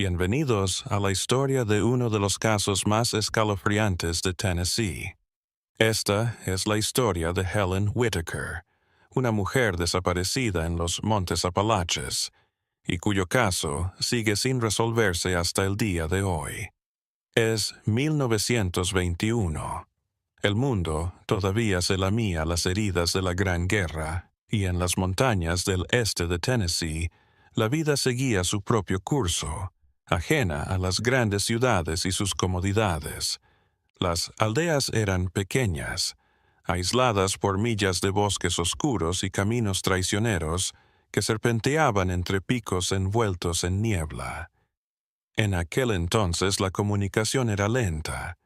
Bienvenidos a la historia de uno de los casos más escalofriantes de Tennessee. Esta es la historia de Helen Whitaker, una mujer desaparecida en los Montes Apalaches, y cuyo caso sigue sin resolverse hasta el día de hoy. Es 1921. El mundo todavía se lamía las heridas de la Gran Guerra, y en las montañas del este de Tennessee, la vida seguía su propio curso, ajena a las grandes ciudades y sus comodidades. Las aldeas eran pequeñas, aisladas por millas de bosques oscuros y caminos traicioneros que serpenteaban entre picos envueltos en niebla. En aquel entonces la comunicación era lenta.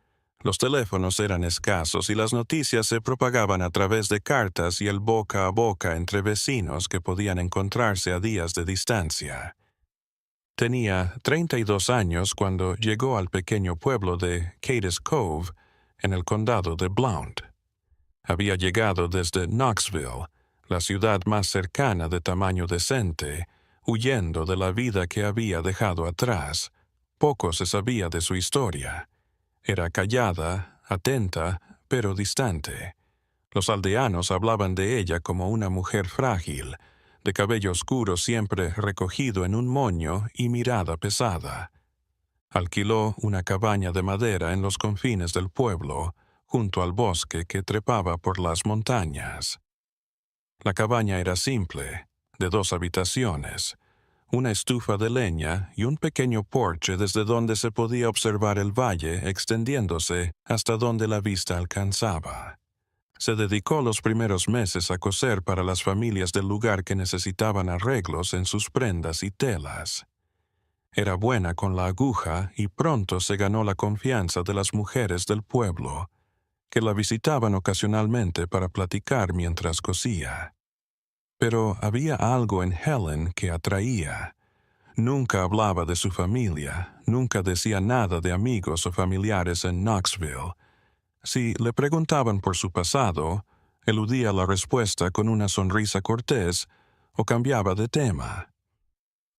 Los teléfonos eran escasos y las noticias se propagaban a través de cartas y el boca a boca entre vecinos que podían encontrarse a días de distancia. Tenía 32 años cuando llegó al pequeño pueblo de Cadiz Cove, en el condado de Blount. Había llegado desde Knoxville, la ciudad más cercana de tamaño decente, huyendo de la vida que había dejado atrás. Poco se sabía de su historia. Era callada, atenta, pero distante. Los aldeanos hablaban de ella como una mujer frágil, de cabello oscuro siempre recogido en un moño y mirada pesada. Alquiló una cabaña de madera en los confines del pueblo, junto al bosque que trepaba por las montañas. La cabaña era simple, de 2 habitaciones, una estufa de leña y un pequeño porche desde donde se podía observar el valle extendiéndose hasta donde la vista alcanzaba. Se dedicó los primeros meses a coser para las familias del lugar que necesitaban arreglos en sus prendas y telas. Era buena con la aguja y pronto se ganó la confianza de las mujeres del pueblo, que la visitaban ocasionalmente para platicar mientras cosía. Pero había algo en Helen que atraía. Nunca hablaba de su familia, nunca decía nada de amigos o familiares en Knoxville. Si le preguntaban por su pasado, eludía la respuesta con una sonrisa cortés o cambiaba de tema.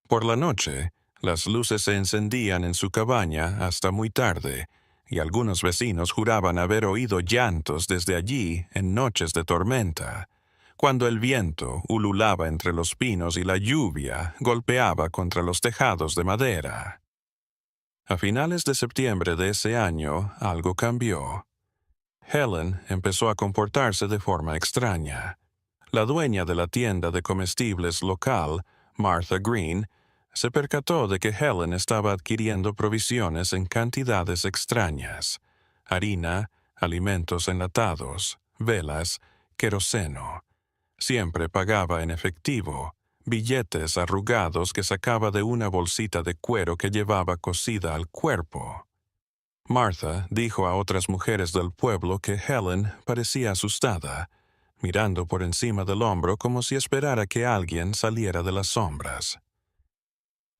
Por la noche, las luces se encendían en su cabaña hasta muy tarde, y algunos vecinos juraban haber oído llantos desde allí en noches de tormenta, cuando el viento ululaba entre los pinos y la lluvia golpeaba contra los tejados de madera. A finales de septiembre de ese año, algo cambió. Helen empezó a comportarse de forma extraña. La dueña de la tienda de comestibles local, Martha Green, se percató de que Helen estaba adquiriendo provisiones en cantidades extrañas: harina, alimentos enlatados, velas, queroseno. Siempre pagaba en efectivo, billetes arrugados que sacaba de una bolsita de cuero que llevaba cosida al cuerpo. Martha dijo a otras mujeres del pueblo que Helen parecía asustada, mirando por encima del hombro como si esperara que alguien saliera de las sombras.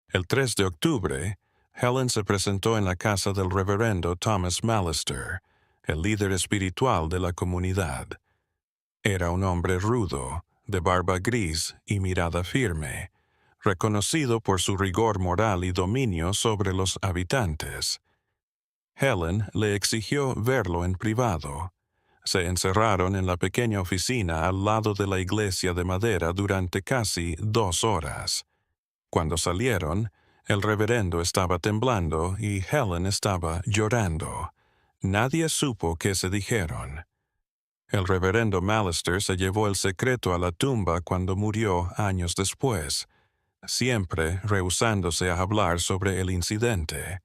El 3 de octubre, Helen se presentó en la casa del reverendo Thomas Mallister, el líder espiritual de la comunidad. Era un hombre rudo, de barba gris y mirada firme, reconocido por su rigor moral y dominio sobre los habitantes. Helen le exigió verlo en privado. Se encerraron en la pequeña oficina al lado de la iglesia de madera durante casi 2 horas. Cuando salieron, el reverendo estaba temblando y Helen estaba llorando. Nadie supo qué se dijeron. El reverendo Mallister se llevó el secreto a la tumba cuando murió años después, siempre rehusándose a hablar sobre el incidente.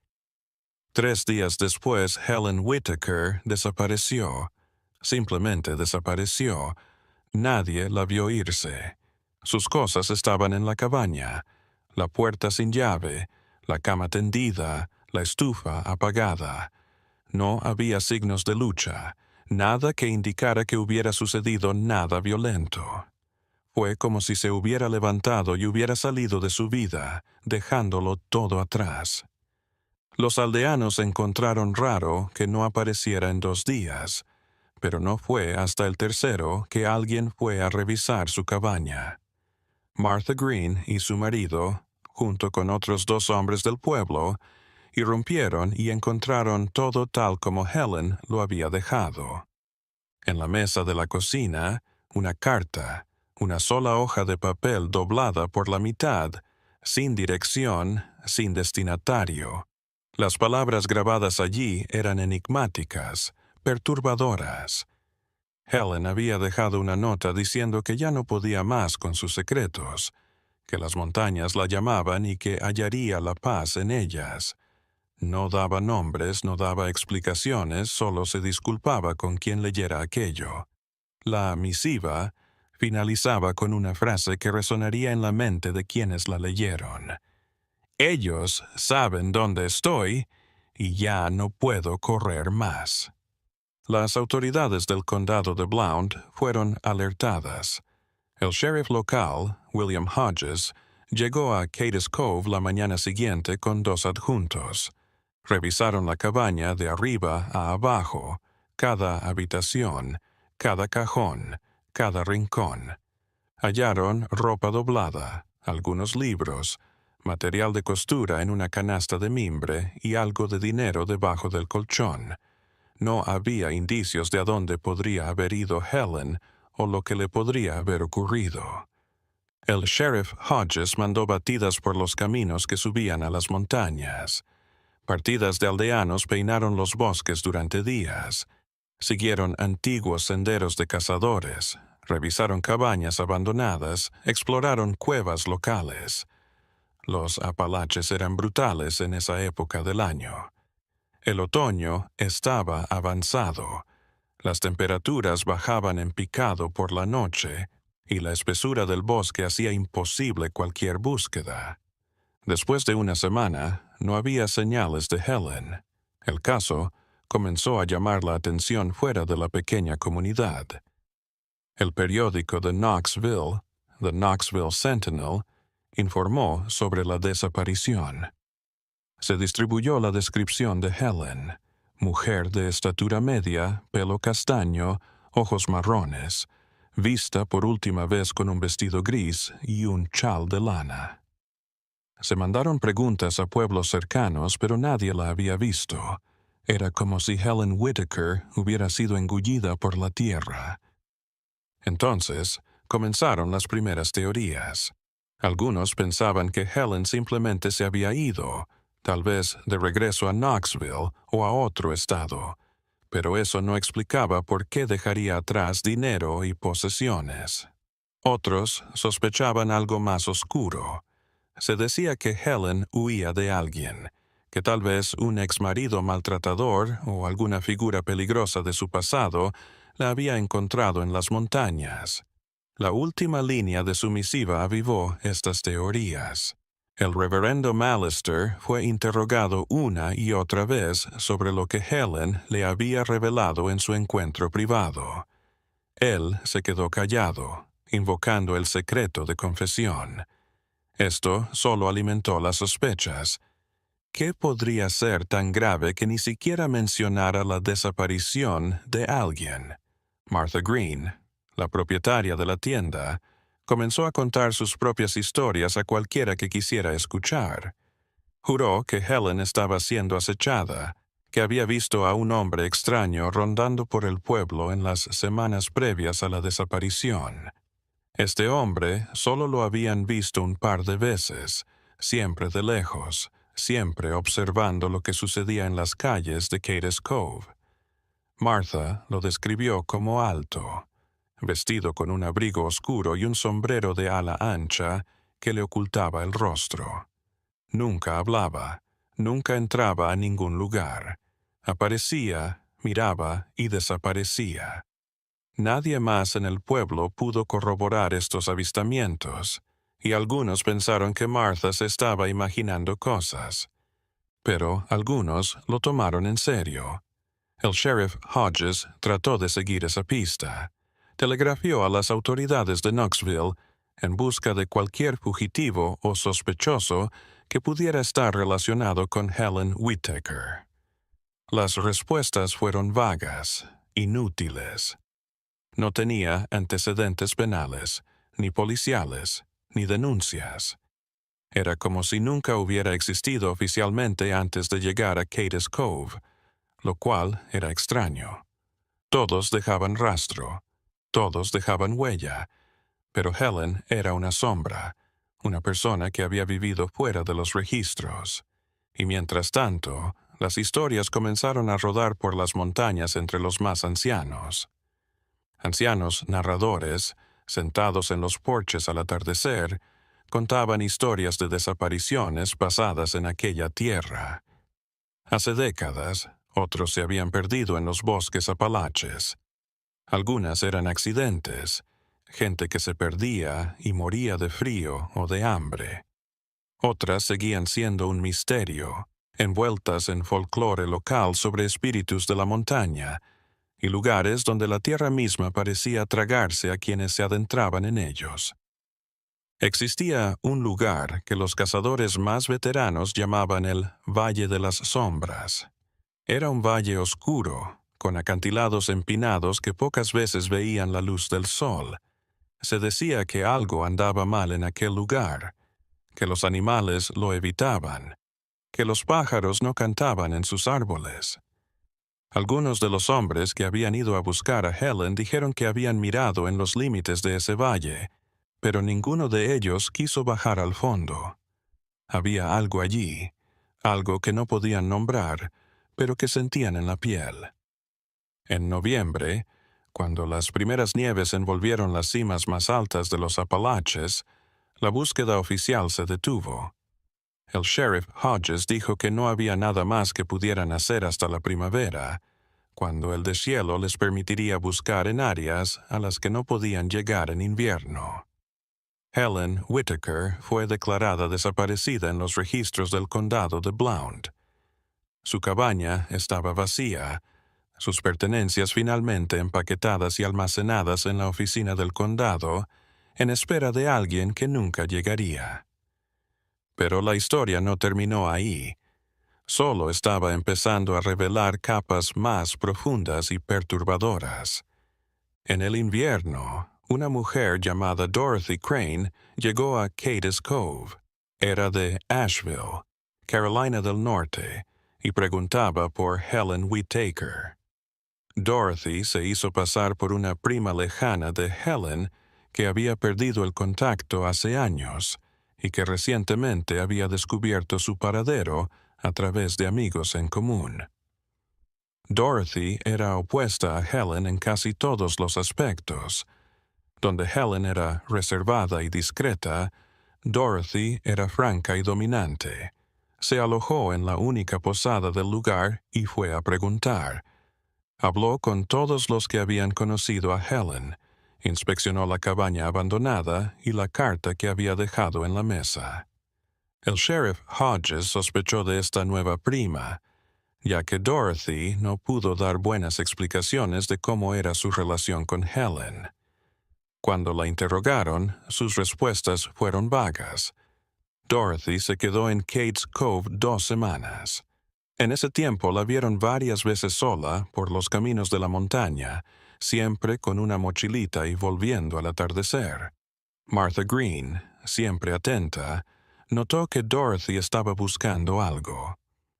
3 días después, Helen Whitaker desapareció. Simplemente desapareció. Nadie la vio irse. Sus cosas estaban en la cabaña, la puerta sin llave, la cama tendida, la estufa apagada. No había signos de lucha, nada que indicara que hubiera sucedido nada violento. Fue como si se hubiera levantado y hubiera salido de su vida, dejándolo todo atrás. Los aldeanos encontraron raro que no apareciera en 2 días, pero no fue hasta el tercero que alguien fue a revisar su cabaña. Martha Green y su marido, junto con otros 2 hombres del pueblo, irrumpieron y encontraron todo tal como Helen lo había dejado. En la mesa de la cocina, una carta, una sola hoja de papel doblada por la mitad, sin dirección, sin destinatario. Las palabras grabadas allí eran enigmáticas, perturbadoras. Helen había dejado una nota diciendo que ya no podía más con sus secretos, que las montañas la llamaban y que hallaría la paz en ellas. No daba nombres, no daba explicaciones, solo se disculpaba con quien leyera aquello. La misiva finalizaba con una frase que resonaría en la mente de quienes la leyeron. Ellos saben dónde estoy y ya no puedo correr más. Las autoridades del condado de Blount fueron alertadas. El sheriff local, William Hodges, llegó a Cades Cove la mañana siguiente con 2 adjuntos. Revisaron la cabaña de arriba a abajo, cada habitación, cada cajón, cada rincón. Hallaron ropa doblada, algunos libros, material de costura en una canasta de mimbre y algo de dinero debajo del colchón. No había indicios de a dónde podría haber ido Helen o lo que le podría haber ocurrido. El sheriff Hodges mandó batidas por los caminos que subían a las montañas. Partidas de aldeanos peinaron los bosques durante días. Siguieron antiguos senderos de cazadores, revisaron cabañas abandonadas, exploraron cuevas locales. Los Apalaches eran brutales en esa época del año. El otoño estaba avanzado. Las temperaturas bajaban en picado por la noche y la espesura del bosque hacía imposible cualquier búsqueda. Después de una semana, no había señales de Helen. El caso comenzó a llamar la atención fuera de la pequeña comunidad. El periódico de Knoxville, The Knoxville Sentinel, informó sobre la desaparición. Se distribuyó la descripción de Helen, mujer de estatura media, pelo castaño, ojos marrones, vista por última vez con un vestido gris y un chal de lana. Se mandaron preguntas a pueblos cercanos, pero nadie la había visto. Era como si Helen Whitaker hubiera sido engullida por la tierra. Entonces, comenzaron las primeras teorías. Algunos pensaban que Helen simplemente se había ido, tal vez de regreso a Knoxville o a otro estado, pero eso no explicaba por qué dejaría atrás dinero y posesiones. Otros sospechaban algo más oscuro. Se decía que Helen huía de alguien, que tal vez un exmarido maltratador o alguna figura peligrosa de su pasado la había encontrado en las montañas. La última línea de su misiva avivó estas teorías. El reverendo Mallister fue interrogado una y otra vez sobre lo que Helen le había revelado en su encuentro privado. Él se quedó callado, invocando el secreto de confesión. Esto solo alimentó las sospechas. ¿Qué podría ser tan grave que ni siquiera mencionara la desaparición de alguien? Martha Green, la propietaria de la tienda, comenzó a contar sus propias historias a cualquiera que quisiera escuchar. Juró que Helen estaba siendo acechada, que había visto a un hombre extraño rondando por el pueblo en las semanas previas a la desaparición. Este hombre solo lo habían visto un par de veces, siempre de lejos, siempre observando lo que sucedía en las calles de Cades Cove. Martha lo describió como alto, vestido con un abrigo oscuro y un sombrero de ala ancha que le ocultaba el rostro. Nunca hablaba, nunca entraba a ningún lugar. Aparecía, miraba y desaparecía. Nadie más en el pueblo pudo corroborar estos avistamientos, y algunos pensaron que Martha se estaba imaginando cosas. Pero algunos lo tomaron en serio. El sheriff Hodges trató de seguir esa pista. Telegrafió a las autoridades de Knoxville en busca de cualquier fugitivo o sospechoso que pudiera estar relacionado con Helen Whitaker. Las respuestas fueron vagas, inútiles. No tenía antecedentes penales, ni policiales, ni denuncias. Era como si nunca hubiera existido oficialmente antes de llegar a Cades Cove, lo cual era extraño. Todos dejaban rastro, todos dejaban huella, pero Helen era una sombra, una persona que había vivido fuera de los registros. Y mientras tanto, las historias comenzaron a rodar por las montañas entre los más ancianos. Ancianos narradores, sentados en los porches al atardecer, contaban historias de desapariciones pasadas en aquella tierra. Hace décadas, otros se habían perdido en los bosques apalaches. Algunas eran accidentes, gente que se perdía y moría de frío o de hambre. Otras seguían siendo un misterio, envueltas en folclore local sobre espíritus de la montaña, y lugares donde la tierra misma parecía tragarse a quienes se adentraban en ellos. Existía un lugar que los cazadores más veteranos llamaban el Valle de las Sombras. Era un valle oscuro, con acantilados empinados que pocas veces veían la luz del sol. Se decía que algo andaba mal en aquel lugar, que los animales lo evitaban, que los pájaros no cantaban en sus árboles. Algunos de los hombres que habían ido a buscar a Helen dijeron que habían mirado en los límites de ese valle, pero ninguno de ellos quiso bajar al fondo. Había algo allí, algo que no podían nombrar, pero que sentían en la piel. En noviembre, cuando las primeras nieves envolvieron las cimas más altas de los Apalaches, la búsqueda oficial se detuvo. El sheriff Hodges dijo que no había nada más que pudieran hacer hasta la primavera, cuando el deshielo les permitiría buscar en áreas a las que no podían llegar en invierno. Helen Whitaker fue declarada desaparecida en los registros del condado de Blount. Su cabaña estaba vacía, sus pertenencias finalmente empaquetadas y almacenadas en la oficina del condado, en espera de alguien que nunca llegaría. Pero la historia no terminó ahí. Solo estaba empezando a revelar capas más profundas y perturbadoras. En el invierno, una mujer llamada Dorothy Crane llegó a Cades Cove. Era de Asheville, Carolina del Norte, y preguntaba por Helen Whitaker. Dorothy se hizo pasar por una prima lejana de Helen que había perdido el contacto hace años y que recientemente había descubierto su paradero a través de amigos en común. Dorothy era opuesta a Helen en casi todos los aspectos. Donde Helen era reservada y discreta, Dorothy era franca y dominante. Se alojó en la única posada del lugar y fue a preguntar. Habló con todos los que habían conocido a Helen, inspeccionó la cabaña abandonada y la carta que había dejado en la mesa. El sheriff Hodges sospechó de esta nueva prima, ya que Dorothy no pudo dar buenas explicaciones de cómo era su relación con Helen. Cuando la interrogaron, sus respuestas fueron vagas. Dorothy se quedó en Cades Cove 2 semanas. En ese tiempo la vieron varias veces sola por los caminos de la montaña, siempre con una mochilita y volviendo al atardecer. Martha Green, siempre atenta, notó que Dorothy estaba buscando algo.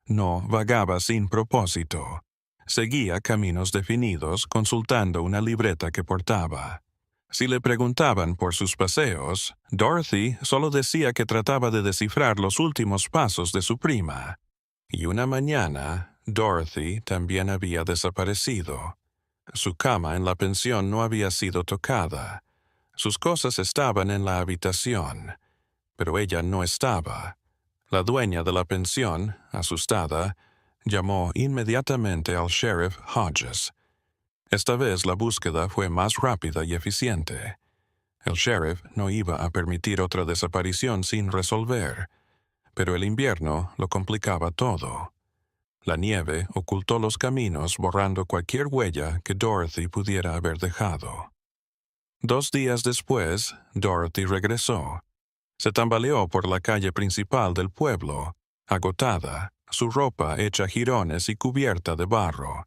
No vagaba sin propósito. Seguía caminos definidos consultando una libreta que portaba. Si le preguntaban por sus paseos, Dorothy solo decía que trataba de descifrar los últimos pasos de su prima. Y una mañana, Dorothy también había desaparecido. Su cama en la pensión no había sido tocada. Sus cosas estaban en la habitación, pero ella no estaba. La dueña de la pensión, asustada, llamó inmediatamente al sheriff Hodges. Esta vez la búsqueda fue más rápida y eficiente. El sheriff no iba a permitir otra desaparición sin resolver, pero el invierno lo complicaba todo. La nieve ocultó los caminos borrando cualquier huella que Dorothy pudiera haber dejado. 2 días después, Dorothy regresó. Se tambaleó por la calle principal del pueblo, agotada, su ropa hecha jirones y cubierta de barro.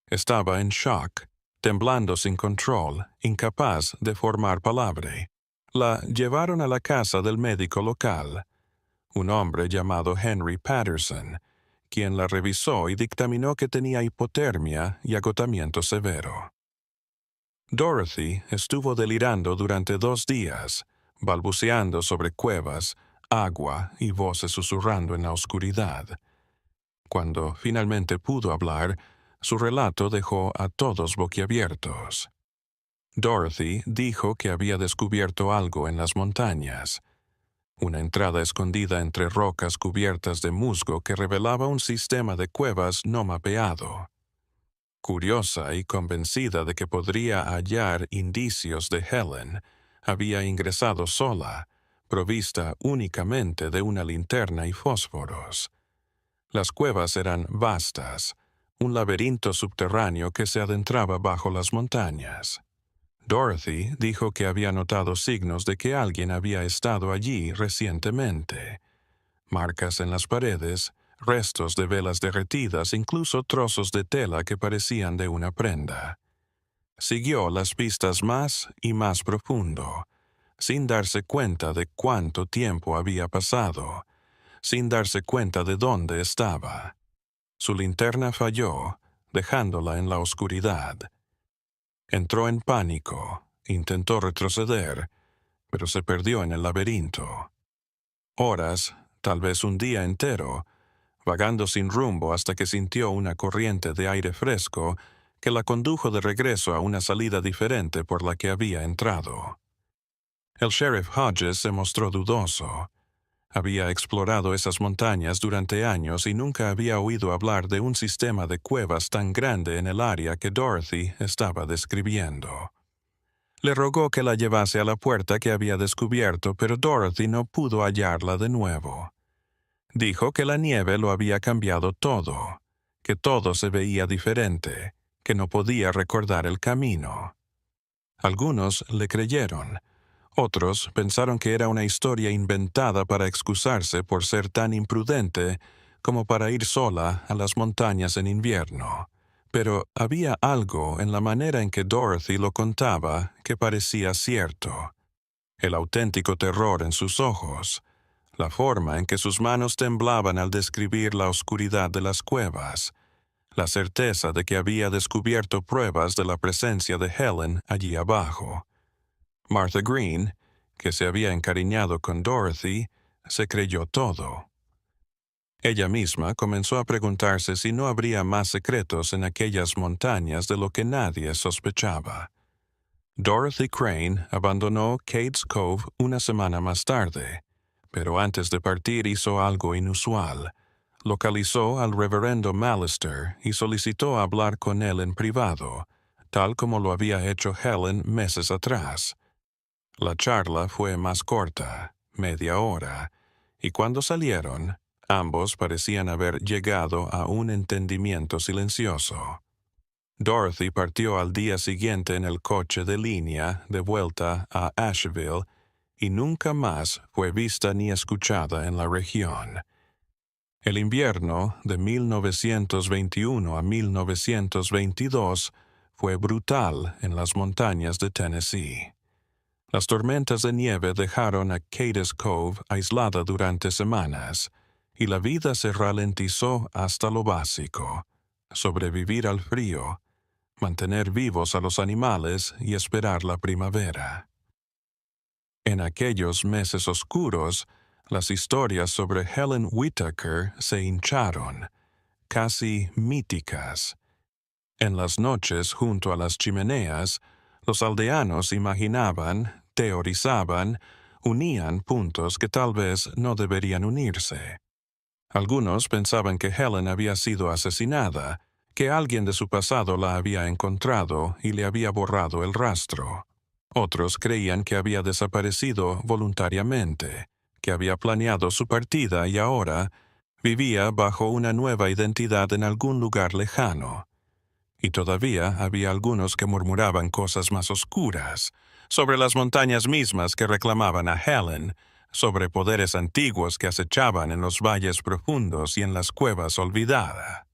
Estaba en shock, temblando sin control, incapaz de formar palabra. La llevaron a la casa del médico local. un hombre llamado Henry Patterson, quien la revisó y dictaminó que tenía hipotermia y agotamiento severo. Dorothy estuvo delirando durante 2 días, balbuceando sobre cuevas, agua y voces susurrando en la oscuridad. Cuando finalmente pudo hablar, su relato dejó a todos boquiabiertos. Dorothy dijo que había descubierto algo en las montañas, una entrada escondida entre rocas cubiertas de musgo que revelaba un sistema de cuevas no mapeado. Curiosa y convencida de que podría hallar indicios de Helen, había ingresado sola, provista únicamente de una linterna y fósforos. Las cuevas eran vastas, un laberinto subterráneo que se adentraba bajo las montañas. Dorothy dijo que había notado signos de que alguien había estado allí recientemente. Marcas en las paredes, restos de velas derretidas, incluso trozos de tela que parecían de una prenda. Siguió las pistas más y más profundo, sin darse cuenta de cuánto tiempo había pasado, sin darse cuenta de dónde estaba. Su linterna falló, dejándola en la oscuridad. Entró en pánico, intentó retroceder, pero se perdió en el laberinto. Horas, tal vez un día entero, vagando sin rumbo hasta que sintió una corriente de aire fresco que la condujo de regreso a una salida diferente por la que había entrado. El sheriff Hodges se mostró dudoso. Había explorado esas montañas durante años y nunca había oído hablar de un sistema de cuevas tan grande en el área que Dorothy estaba describiendo. Le rogó que la llevase a la puerta que había descubierto, pero Dorothy no pudo hallarla de nuevo. Dijo que la nieve lo había cambiado todo, que todo se veía diferente, que no podía recordar el camino. Algunos le creyeron. Otros pensaron que era una historia inventada para excusarse por ser tan imprudente como para ir sola a las montañas en invierno. Pero había algo en la manera en que Dorothy lo contaba que parecía cierto. El auténtico terror en sus ojos, la forma en que sus manos temblaban al describir la oscuridad de las cuevas, la certeza de que había descubierto pruebas de la presencia de Helen allí abajo. Martha Green, que se había encariñado con Dorothy, se creyó todo. Ella misma comenzó a preguntarse si no habría más secretos en aquellas montañas de lo que nadie sospechaba. Dorothy Crane abandonó Cades Cove una semana más tarde, pero antes de partir hizo algo inusual. Localizó al reverendo Mallister y solicitó hablar con él en privado, tal como lo había hecho Helen meses atrás. La charla fue más corta, media hora, y cuando salieron, ambos parecían haber llegado a un entendimiento silencioso. Dorothy partió al día siguiente en el coche de línea de vuelta a Asheville y nunca más fue vista ni escuchada en la región. El invierno de 1921 a 1922 fue brutal en las montañas de Tennessee. Las tormentas de nieve dejaron a Cades Cove aislada durante semanas, y la vida se ralentizó hasta lo básico: sobrevivir al frío, mantener vivos a los animales y esperar la primavera. En aquellos meses oscuros, las historias sobre Helen Whitaker se hincharon, casi míticas. En las noches junto a las chimeneas, los aldeanos imaginaban, teorizaban, unían puntos que tal vez no deberían unirse. Algunos pensaban que Helen había sido asesinada, que alguien de su pasado la había encontrado y le había borrado el rastro. Otros creían que había desaparecido voluntariamente, que había planeado su partida y ahora vivía bajo una nueva identidad en algún lugar lejano. Y todavía había algunos que murmuraban cosas más oscuras, sobre las montañas mismas que reclamaban a Helen, sobre poderes antiguos que acechaban en los valles profundos y en las cuevas olvidadas.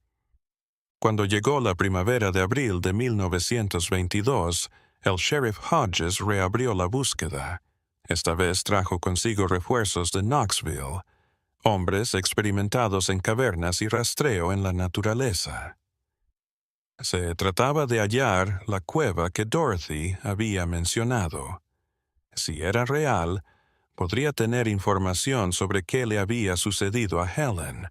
Cuando llegó la primavera de abril de 1922, el sheriff Hodges reabrió la búsqueda. Esta vez trajo consigo refuerzos de Knoxville. hombres experimentados en cavernas y rastreo en la naturaleza. Se trataba de hallar la cueva que Dorothy había mencionado. Si era real, podría tener información sobre qué le había sucedido a Helen.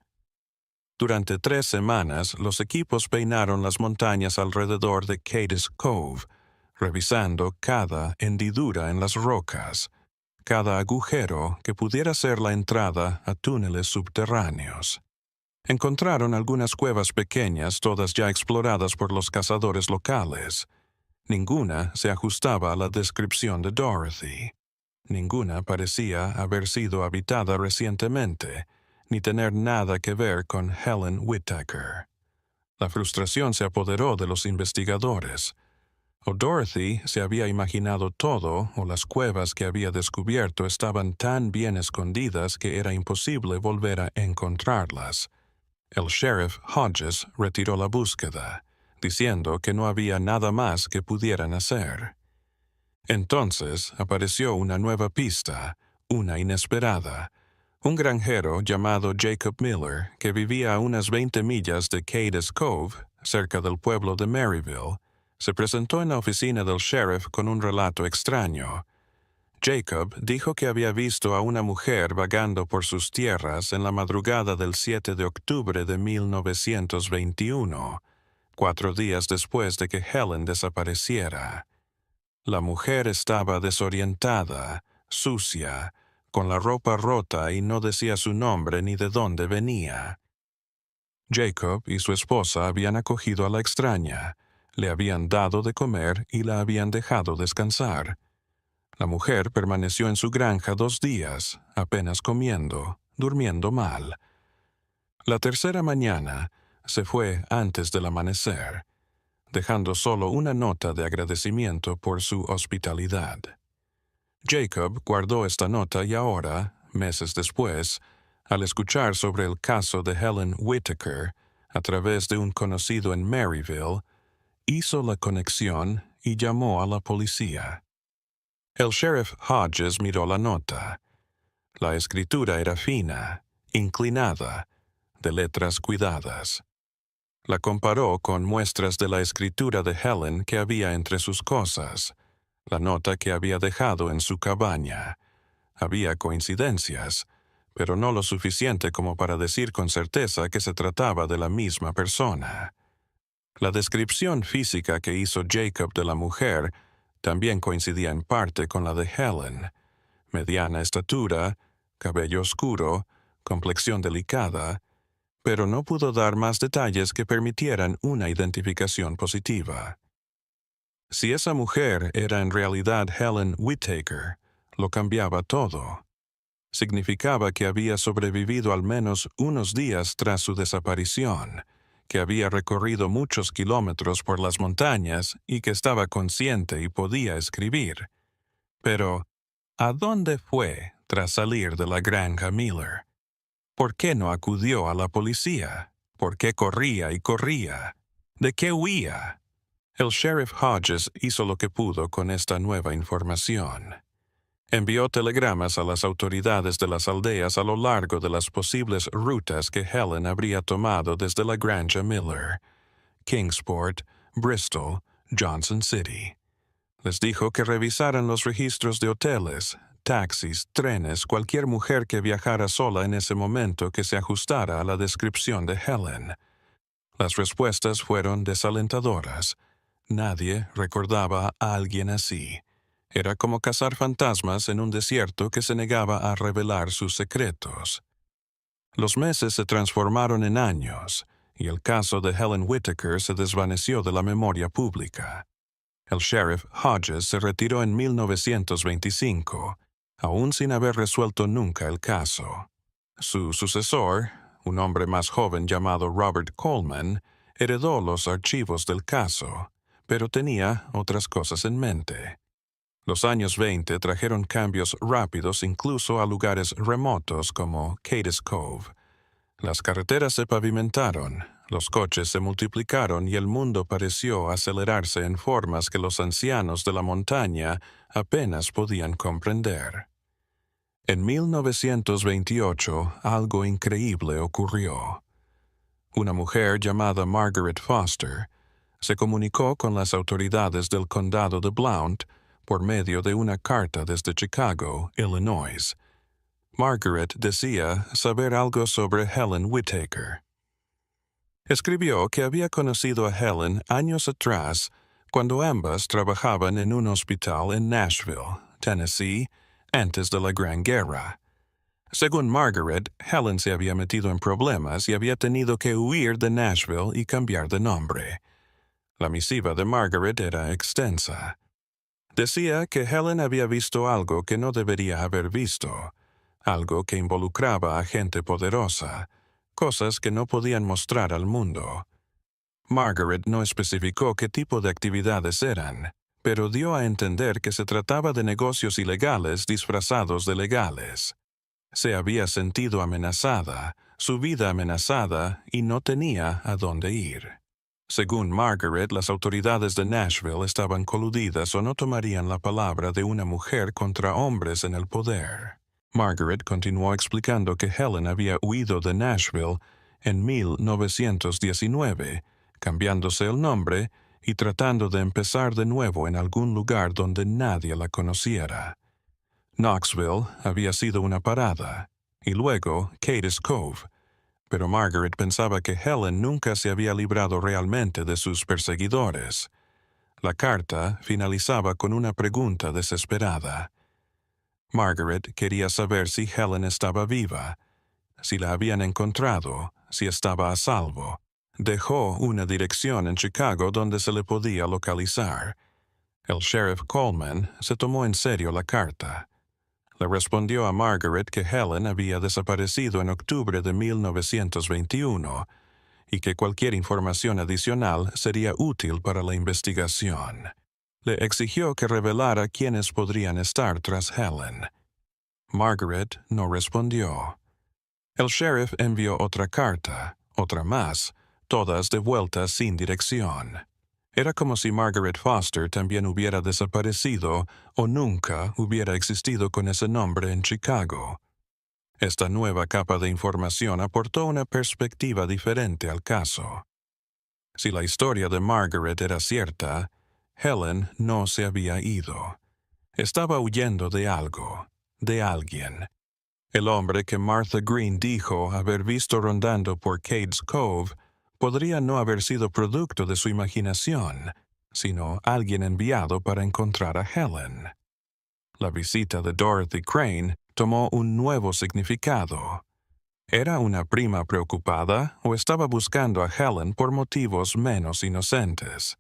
Durante 3 semanas, los equipos peinaron las montañas alrededor de Cades Cove, revisando cada hendidura en las rocas, cada agujero que pudiera ser la entrada a túneles subterráneos. Encontraron algunas cuevas pequeñas, todas ya exploradas por los cazadores locales. Ninguna se ajustaba a la descripción de Dorothy. Ninguna parecía haber sido habitada recientemente, ni tener nada que ver con Helen Whittaker. La frustración se apoderó de los investigadores. O Dorothy se había imaginado todo, o las cuevas que había descubierto estaban tan bien escondidas que era imposible volver a encontrarlas. El sheriff Hodges retiró la búsqueda, diciendo que no había nada más que pudieran hacer. Entonces apareció una nueva pista, una inesperada. Un granjero llamado Jacob Miller, que vivía a unas 20 millas de Cades Cove, cerca del pueblo de Maryville, se presentó en la oficina del sheriff con un relato extraño. Jacob dijo que había visto a una mujer vagando por sus tierras en la madrugada del 7 de octubre de 1921, 4 días después de que Helen desapareciera. La mujer estaba desorientada, sucia, con la ropa rota y no decía su nombre ni de dónde venía. Jacob y su esposa habían acogido a la extraña, le habían dado de comer y la habían dejado descansar. La mujer permaneció en su granja 2 días, apenas comiendo, durmiendo mal. La tercera mañana se fue antes del amanecer, dejando solo una nota de agradecimiento por su hospitalidad. Jacob guardó esta nota y ahora, meses después, al escuchar sobre el caso de Helen Whittaker a través de un conocido en Maryville, hizo la conexión y llamó a la policía. El sheriff Hodges miró la nota. La escritura era fina, inclinada, de letras cuidadas. La comparó con muestras de la escritura de Helen que había entre sus cosas, la nota que había dejado en su cabaña. Había coincidencias, pero no lo suficiente como para decir con certeza que se trataba de la misma persona. La descripción física que hizo Jacob de la mujer también coincidía en parte con la de Helen. Mediana estatura, cabello oscuro, complexión delicada, pero no pudo dar más detalles que permitieran una identificación positiva. Si esa mujer era en realidad Helen Whittaker, lo cambiaba todo. Significaba que había sobrevivido al menos unos días tras su desaparición, que había recorrido muchos kilómetros por las montañas y que estaba consciente y podía escribir. Pero, ¿a dónde fue tras salir de la granja Miller? ¿Por qué no acudió a la policía? ¿Por qué corría y corría? ¿De qué huía? El sheriff Hodges hizo lo que pudo con esta nueva información. Envió telegramas a las autoridades de las aldeas a lo largo de las posibles rutas que Helen habría tomado desde la granja Miller, Kingsport, Bristol, Johnson City. Les dijo que revisaran los registros de hoteles, taxis, trenes, cualquier mujer que viajara sola en ese momento que se ajustara a la descripción de Helen. Las respuestas fueron desalentadoras. Nadie recordaba a alguien así. Era como cazar fantasmas en un desierto que se negaba a revelar sus secretos. Los meses se transformaron en años, y el caso de Helen Whittaker se desvaneció de la memoria pública. El sheriff Hodges se retiró en 1925, aún sin haber resuelto nunca el caso. Su sucesor, un hombre más joven llamado Robert Coleman, heredó los archivos del caso, pero tenía otras cosas en mente. Los años 20 trajeron cambios rápidos incluso a lugares remotos como Cades Cove. Las carreteras se pavimentaron, los coches se multiplicaron y el mundo pareció acelerarse en formas que los ancianos de la montaña apenas podían comprender. En 1928, algo increíble ocurrió. Una mujer llamada Margaret Foster se comunicó con las autoridades del condado de Blount por medio de una carta desde Chicago, Illinois. Margaret decía saber algo sobre Helen Whittaker. Escribió que había conocido a Helen años atrás cuando ambas trabajaban en un hospital en Nashville, Tennessee, antes de la Gran Guerra. Según Margaret, Helen se había metido en problemas y había tenido que huir de Nashville y cambiar de nombre. La misiva de Margaret era extensa. Decía que Helen había visto algo que no debería haber visto, algo que involucraba a gente poderosa, cosas que no podían mostrar al mundo. Margaret no especificó qué tipo de actividades eran, pero dio a entender que se trataba de negocios ilegales disfrazados de legales. Se había sentido amenazada, su vida amenazada, y no tenía a dónde ir. Según Margaret, las autoridades de Nashville estaban coludidas o no tomarían la palabra de una mujer contra hombres en el poder. Margaret continuó explicando que Helen había huido de Nashville en 1919, cambiándose el nombre y tratando de empezar de nuevo en algún lugar donde nadie la conociera. Knoxville había sido una parada, y luego Cades Cove, pero Margaret pensaba que Helen nunca se había librado realmente de sus perseguidores. La carta finalizaba con una pregunta desesperada. Margaret quería saber si Helen estaba viva, si la habían encontrado, si estaba a salvo. Dejó una dirección en Chicago donde se le podía localizar. El sheriff Coleman se tomó en serio la carta. Le respondió a Margaret que Helen había desaparecido en octubre de 1921 y que cualquier información adicional sería útil para la investigación. Le exigió que revelara quiénes podrían estar tras Helen. Margaret no respondió. El sheriff envió otra carta, otra más, todas de vuelta sin dirección. Era como si Margaret Foster también hubiera desaparecido o nunca hubiera existido con ese nombre en Chicago. Esta nueva capa de información aportó una perspectiva diferente al caso. Si la historia de Margaret era cierta, Helen no se había ido. Estaba huyendo de algo, de alguien. El hombre que Martha Green dijo haber visto rondando por Cades Cove podría no haber sido producto de su imaginación, sino alguien enviado para encontrar a Helen. La visita de Dorothy Crane tomó un nuevo significado. ¿Era una prima preocupada o estaba buscando a Helen por motivos menos inocentes?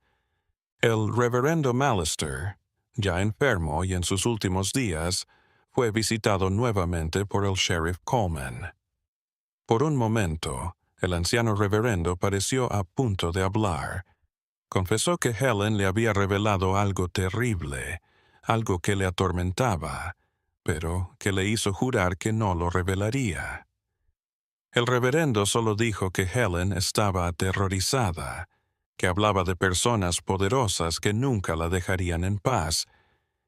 El reverendo Mallister, ya enfermo y en sus últimos días, fue visitado nuevamente por el sheriff Coleman. Por un momento, el anciano reverendo pareció a punto de hablar. Confesó que Helen le había revelado algo terrible, algo que le atormentaba, pero que le hizo jurar que no lo revelaría. El reverendo solo dijo que Helen estaba aterrorizada, que hablaba de personas poderosas que nunca la dejarían en paz,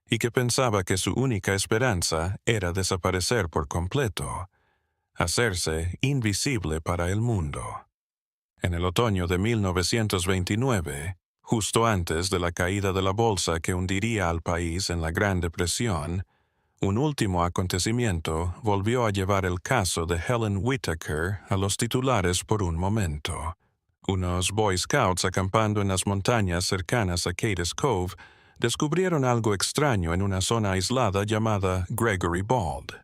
y que pensaba que su única esperanza era desaparecer por completo, hacerse invisible para el mundo. En el otoño de 1929, justo antes de la caída de la bolsa que hundiría al país en la Gran Depresión, un último acontecimiento volvió a llevar el caso de Helen Whittaker a los titulares por un momento. Unos Boy Scouts acampando en las montañas cercanas a Cades Cove descubrieron algo extraño en una zona aislada llamada Gregory Bald.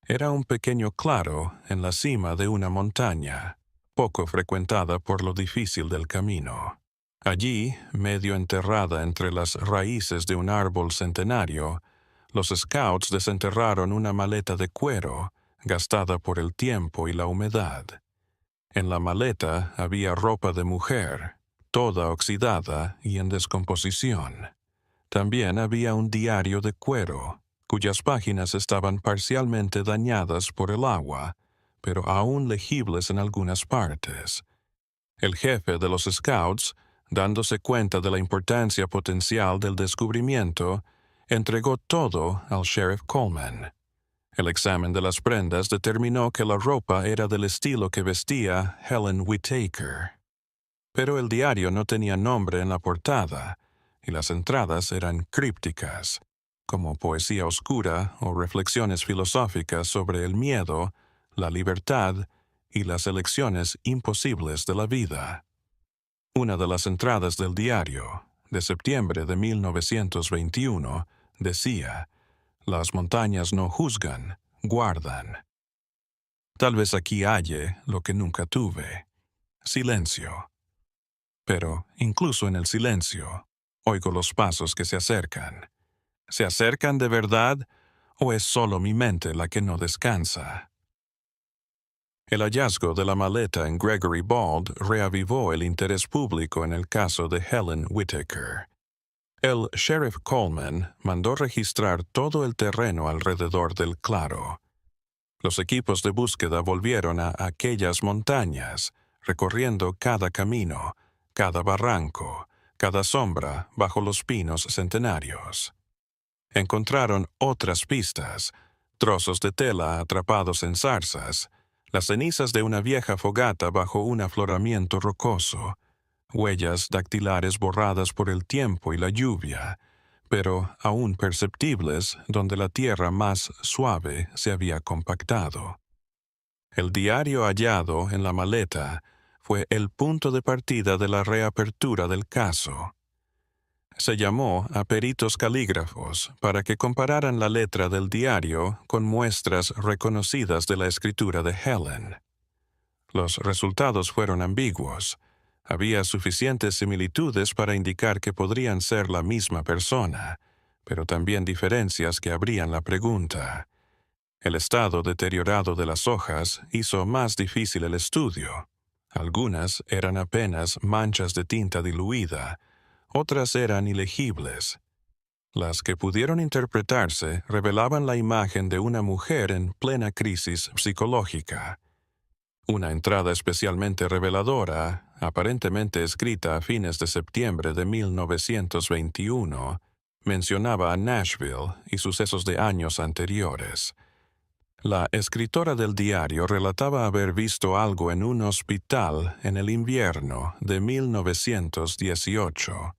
Era un pequeño claro en la cima de una montaña, poco frecuentada por lo difícil del camino. Allí, medio enterrada entre las raíces de un árbol centenario, los scouts desenterraron una maleta de cuero, gastada por el tiempo y la humedad. En la maleta había ropa de mujer, toda oxidada y en descomposición. También había un diario de cuero, cuyas páginas estaban parcialmente dañadas por el agua, pero aún legibles en algunas partes. El jefe de los scouts, dándose cuenta de la importancia potencial del descubrimiento, entregó todo al sheriff Coleman. El examen de las prendas determinó que la ropa era del estilo que vestía Helen Whittaker. Pero el diario no tenía nombre en la portada, y las entradas eran crípticas, como poesía oscura o reflexiones filosóficas sobre el miedo, la libertad y las elecciones imposibles de la vida. Una de las entradas del diario, de septiembre de 1921, decía: «Las montañas no juzgan, guardan». Tal vez aquí halle lo que nunca tuve: silencio. Pero, incluso en el silencio, oigo los pasos que se acercan. ¿Se acercan de verdad o es solo mi mente la que no descansa? El hallazgo de la maleta en Gregory Bald reavivó el interés público en el caso de Helen Whittaker. El sheriff Coleman mandó registrar todo el terreno alrededor del claro. Los equipos de búsqueda volvieron a aquellas montañas, recorriendo cada camino, cada barranco, cada sombra bajo los pinos centenarios. Encontraron otras pistas, trozos de tela atrapados en zarzas, las cenizas de una vieja fogata bajo un afloramiento rocoso, huellas dactilares borradas por el tiempo y la lluvia, pero aún perceptibles donde la tierra más suave se había compactado. El diario hallado en la maleta fue el punto de partida de la reapertura del caso. Se llamó a peritos calígrafos para que compararan la letra del diario con muestras reconocidas de la escritura de Helen. Los resultados fueron ambiguos. Había suficientes similitudes para indicar que podrían ser la misma persona, pero también diferencias que abrían la pregunta. El estado deteriorado de las hojas hizo más difícil el estudio. Algunas eran apenas manchas de tinta diluida, otras eran ilegibles. Las que pudieron interpretarse revelaban la imagen de una mujer en plena crisis psicológica. Una entrada especialmente reveladora, aparentemente escrita a fines de septiembre de 1921, mencionaba a Nashville y sucesos de años anteriores. La escritora del diario relataba haber visto algo en un hospital en el invierno de 1918.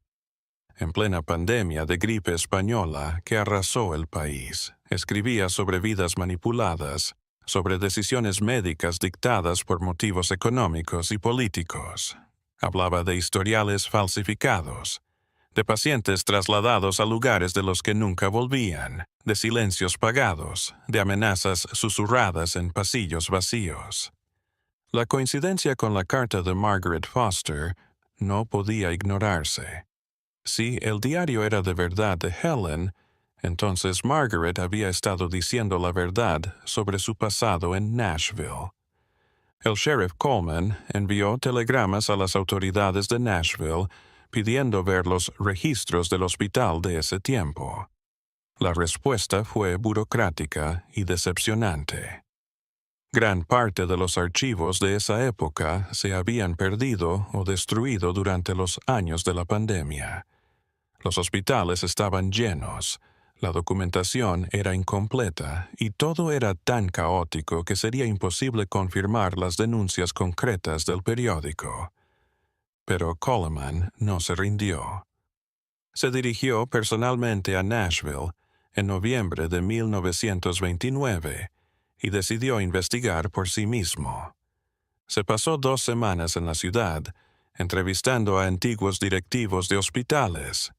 En plena pandemia de gripe española que arrasó el país, escribía sobre vidas manipuladas, sobre decisiones médicas dictadas por motivos económicos y políticos. Hablaba de historiales falsificados, de pacientes trasladados a lugares de los que nunca volvían, de silencios pagados, de amenazas susurradas en pasillos vacíos. La coincidencia con la carta de Margaret Foster no podía ignorarse. Si el diario era de verdad de Helen, entonces Margaret había estado diciendo la verdad sobre su pasado en Nashville. El sheriff Coleman envió telegramas a las autoridades de Nashville pidiendo ver los registros del hospital de ese tiempo. La respuesta fue burocrática y decepcionante. Gran parte de los archivos de esa época se habían perdido o destruido durante los años de la pandemia. Los hospitales estaban llenos, la documentación era incompleta y todo era tan caótico que sería imposible confirmar las denuncias concretas del periódico. Pero Coleman no se rindió. Se dirigió personalmente a Nashville en noviembre de 1929 y decidió investigar por sí mismo. Se pasó 2 semanas en la ciudad, entrevistando a antiguos directivos de hospitales,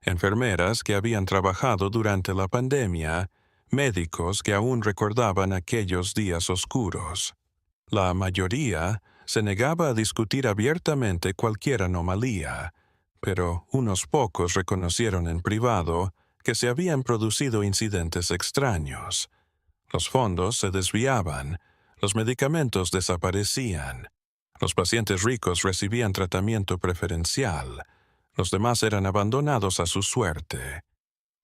enfermeras que habían trabajado durante la pandemia, médicos que aún recordaban aquellos días oscuros. La mayoría se negaba a discutir abiertamente cualquier anomalía, pero unos pocos reconocieron en privado que se habían producido incidentes extraños. Los fondos se desviaban, los medicamentos desaparecían, los pacientes ricos recibían tratamiento preferencial, los demás eran abandonados a su suerte.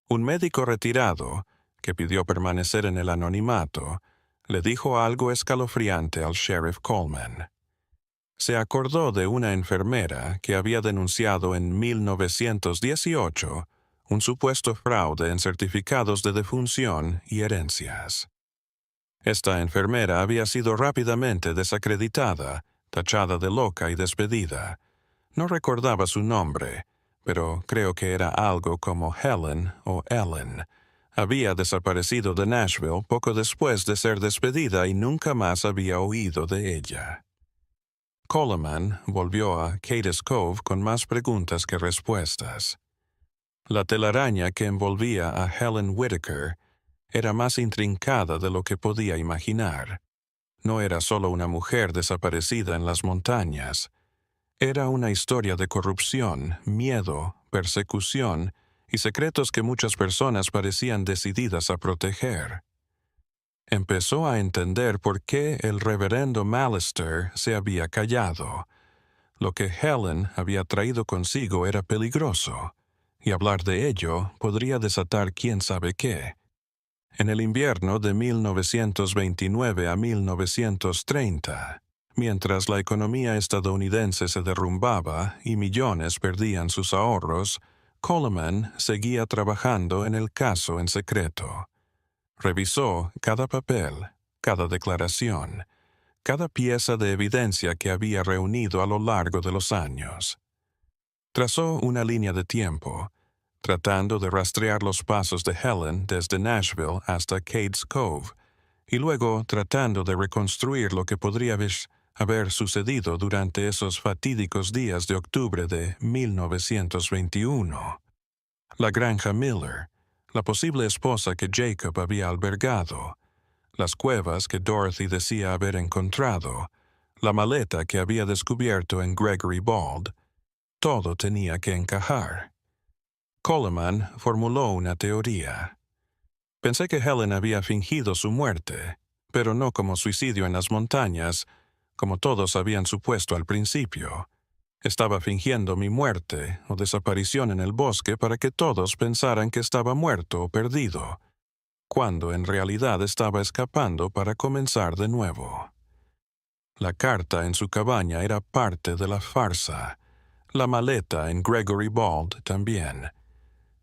Un médico retirado, que pidió permanecer en el anonimato, le dijo algo escalofriante al sheriff Coleman. Se acordó de una enfermera que había denunciado en 1918 un supuesto fraude en certificados de defunción y herencias. Esta enfermera había sido rápidamente desacreditada, tachada de loca y despedida. No recordaba su nombre, pero creo que era algo como Helen o Ellen. Había desaparecido de Nashville poco después de ser despedida y nunca más había oído de ella. Coleman volvió a Cades Cove con más preguntas que respuestas. La telaraña que envolvía a Helen Whitaker era más intrincada de lo que podía imaginar. No era solo una mujer desaparecida en las montañas. Era una historia de corrupción, miedo, persecución y secretos que muchas personas parecían decididas a proteger. Empezó a entender por qué el reverendo Mallister se había callado. Lo que Helen había traído consigo era peligroso, y hablar de ello podría desatar quién sabe qué. En el invierno de 1929 a 1930, mientras la economía estadounidense se derrumbaba y millones perdían sus ahorros, Coleman seguía trabajando en el caso en secreto. Revisó cada papel, cada declaración, cada pieza de evidencia que había reunido a lo largo de los años. Trazó una línea de tiempo, tratando de rastrear los pasos de Helen desde Nashville hasta Cades Cove, y luego tratando de reconstruir lo que podría haber sucedido durante esos fatídicos días de octubre de 1921. La granja Miller, la posible esposa que Jacob había albergado, las cuevas que Dorothy decía haber encontrado, la maleta que había descubierto en Gregory Bald, todo tenía que encajar. Coleman formuló una teoría. Pensé que Helen había fingido su muerte, pero no como suicidio en las montañas, como todos habían supuesto al principio. Estaba fingiendo mi muerte o desaparición en el bosque para que todos pensaran que estaba muerto o perdido, cuando en realidad estaba escapando para comenzar de nuevo. La carta en su cabaña era parte de la farsa. La maleta en Gregory Bald también.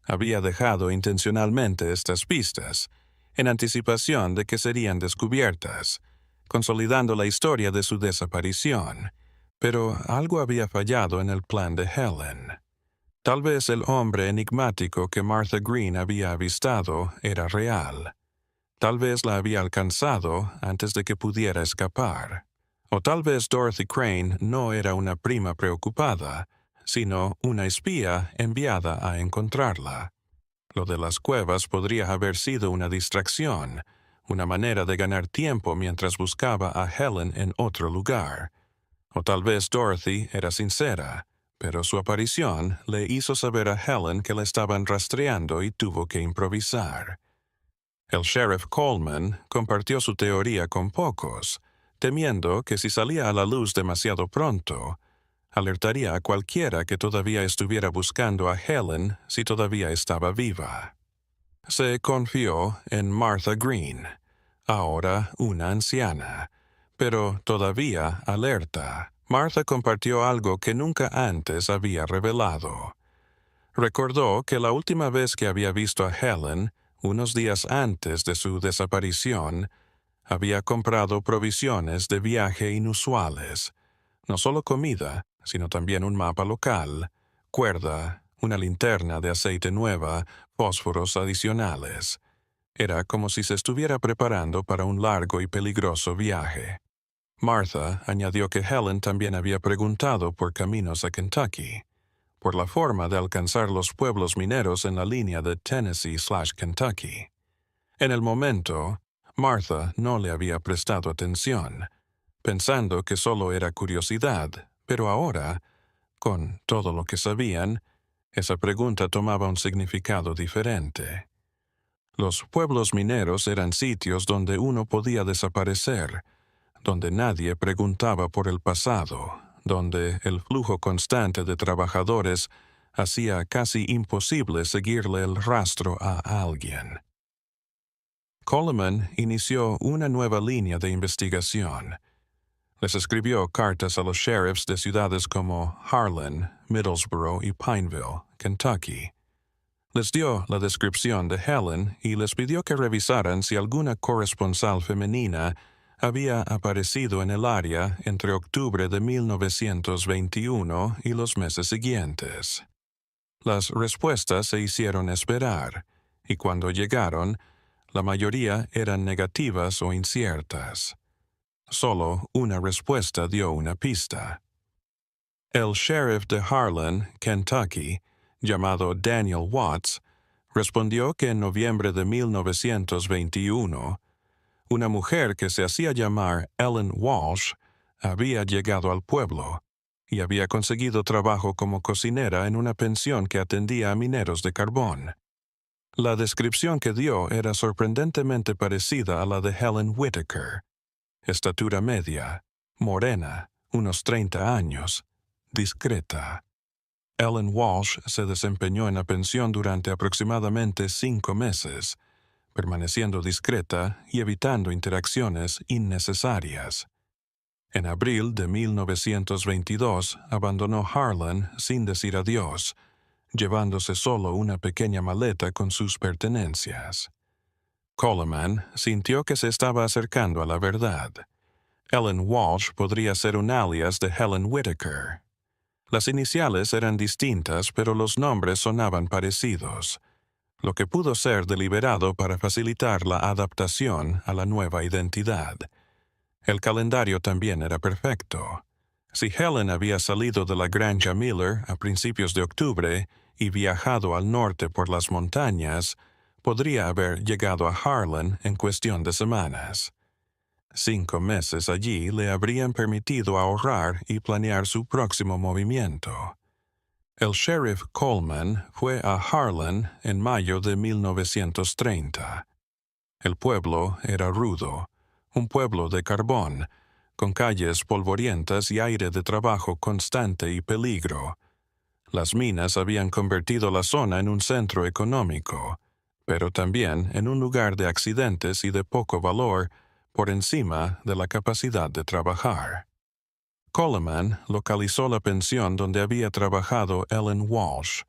Había dejado intencionalmente estas pistas, en anticipación de que serían descubiertas, consolidando la historia de su desaparición. Pero algo había fallado en el plan de Helen. Tal vez el hombre enigmático que Martha Green había avistado era real. Tal vez la había alcanzado antes de que pudiera escapar. O tal vez Dorothy Crane no era una prima preocupada, sino una espía enviada a encontrarla. Lo de las cuevas podría haber sido una distracción, una manera de ganar tiempo mientras buscaba a Helen en otro lugar. O tal vez Dorothy era sincera, pero su aparición le hizo saber a Helen que la estaban rastreando y tuvo que improvisar. El sheriff Coleman compartió su teoría con pocos, temiendo que si salía a la luz demasiado pronto, alertaría a cualquiera que todavía estuviera buscando a Helen si todavía estaba viva. Se confió en Martha Green, ahora una anciana, pero todavía alerta. Martha compartió algo que nunca antes había revelado. Recordó que la última vez que había visto a Helen, unos días antes de su desaparición, había comprado provisiones de viaje inusuales, no solo comida, sino también un mapa local, cuerda, una linterna de aceite nueva, fósforos adicionales. Era como si se estuviera preparando para un largo y peligroso viaje. Martha añadió que Helen también había preguntado por caminos a Kentucky, por la forma de alcanzar los pueblos mineros en la línea de Tennessee/Kentucky. En el momento, Martha no le había prestado atención, pensando que solo era curiosidad, pero ahora, con todo lo que sabían, esa pregunta tomaba un significado diferente. Los pueblos mineros eran sitios donde uno podía desaparecer, donde nadie preguntaba por el pasado, donde el flujo constante de trabajadores hacía casi imposible seguirle el rastro a alguien. Coleman inició una nueva línea de investigación. Les escribió cartas a los sheriffs de ciudades como Harlan, Middlesboro y Pineville, Kentucky. Les dio la descripción de Helen y les pidió que revisaran si alguna corresponsal femenina había aparecido en el área entre octubre de 1921 y los meses siguientes. Las respuestas se hicieron esperar, y cuando llegaron, la mayoría eran negativas o inciertas. Solo una respuesta dio una pista. El sheriff de Harlan, Kentucky, llamado Daniel Watts, respondió que en noviembre de 1921, una mujer que se hacía llamar Ellen Walsh había llegado al pueblo y había conseguido trabajo como cocinera en una pensión que atendía a mineros de carbón. La descripción que dio era sorprendentemente parecida a la de Helen Whitaker. Estatura media, morena, unos 30 años, discreta. Ellen Walsh se desempeñó en la pensión durante aproximadamente 5 meses, permaneciendo discreta y evitando interacciones innecesarias. En abril de 1922 abandonó Harlan sin decir adiós, llevándose solo una pequeña maleta con sus pertenencias. Coleman sintió que se estaba acercando a la verdad. Ellen Walsh podría ser un alias de Helen Whitaker. Las iniciales eran distintas, pero los nombres sonaban parecidos, lo que pudo ser deliberado para facilitar la adaptación a la nueva identidad. El calendario también era perfecto. Si Helen había salido de la Granja Miller a principios de octubre y viajado al norte por las montañas, podría haber llegado a Harlan en cuestión de semanas. 5 meses allí le habrían permitido ahorrar y planear su próximo movimiento. El sheriff Coleman fue a Harlan en mayo de 1930. El pueblo era rudo, un pueblo de carbón, con calles polvorientas y aire de trabajo constante y peligro. Las minas habían convertido la zona en un centro económico, pero también en un lugar de accidentes y de poco valor por encima de la capacidad de trabajar. Coleman localizó la pensión donde había trabajado Ellen Walsh,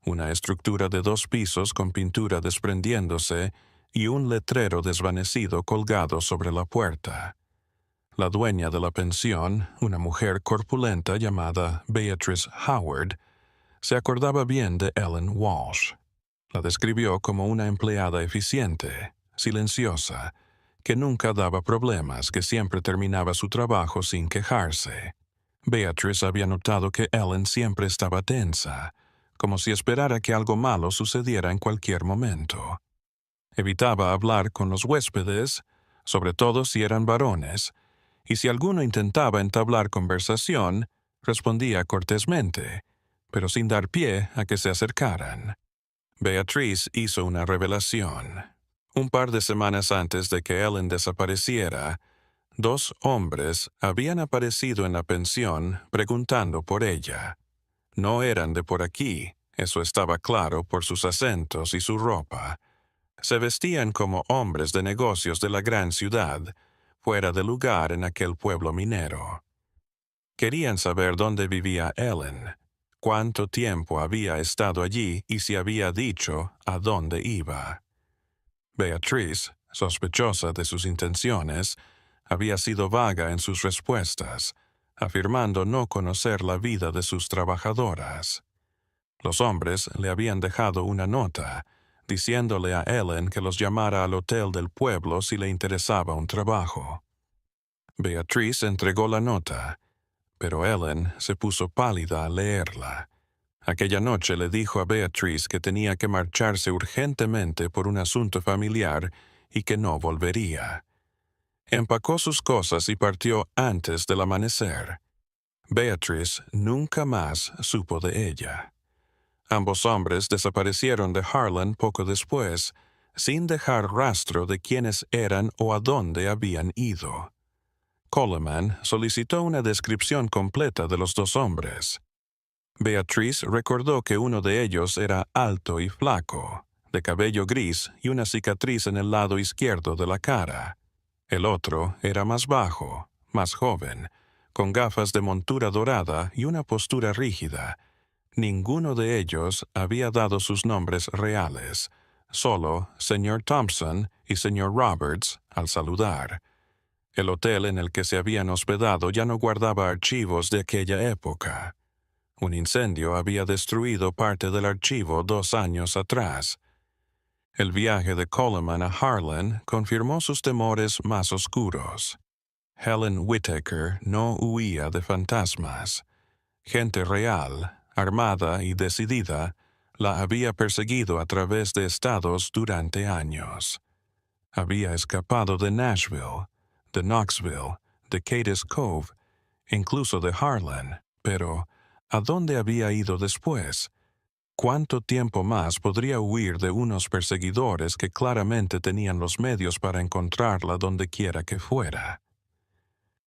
una estructura de 2 pisos con pintura desprendiéndose y un letrero desvanecido colgado sobre la puerta. La dueña de la pensión, una mujer corpulenta llamada Beatrice Howard, se acordaba bien de Ellen Walsh. La describió como una empleada eficiente, silenciosa, que nunca daba problemas, que siempre terminaba su trabajo sin quejarse. Beatrice había notado que Ellen siempre estaba tensa, como si esperara que algo malo sucediera en cualquier momento. Evitaba hablar con los huéspedes, sobre todo si eran varones, y si alguno intentaba entablar conversación, respondía cortésmente, pero sin dar pie a que se acercaran. Beatrice hizo una revelación. Un par de semanas antes de que Ellen desapareciera, 2 hombres habían aparecido en la pensión preguntando por ella. No eran de por aquí, eso estaba claro por sus acentos y su ropa. Se vestían como hombres de negocios de la gran ciudad, fuera de lugar en aquel pueblo minero. Querían saber dónde vivía Ellen, cuánto tiempo había estado allí y si había dicho a dónde iba. Beatrice, sospechosa de sus intenciones, había sido vaga en sus respuestas, afirmando no conocer la vida de sus trabajadoras. Los hombres le habían dejado una nota, diciéndole a Ellen que los llamara al hotel del pueblo si le interesaba un trabajo. Beatrice entregó la nota, pero Ellen se puso pálida al leerla. Aquella noche le dijo a Beatrice que tenía que marcharse urgentemente por un asunto familiar y que no volvería. Empacó sus cosas y partió antes del amanecer. Beatrice nunca más supo de ella. Ambos hombres desaparecieron de Harlan poco después, sin dejar rastro de quiénes eran o a dónde habían ido. Coleman solicitó una descripción completa de los 2 hombres. Beatrice recordó que uno de ellos era alto y flaco, de cabello gris y una cicatriz en el lado izquierdo de la cara. El otro era más bajo, más joven, con gafas de montura dorada y una postura rígida, Ninguno de ellos había dado sus nombres reales, solo señor Thompson y señor Roberts al saludar. El hotel en el que se habían hospedado ya no guardaba archivos de aquella época. Un incendio había destruido parte del archivo 2 años atrás. El viaje de Coleman a Harlan confirmó sus temores más oscuros. Helen Whittaker no huía de fantasmas. Gente real, armada y decidida, la había perseguido a través de estados durante años. Había escapado de Nashville, de Knoxville, de Cadiz Cove, incluso de Harlan, pero ¿a dónde había ido después? ¿Cuánto tiempo más podría huir de unos perseguidores que claramente tenían los medios para encontrarla donde quiera que fuera?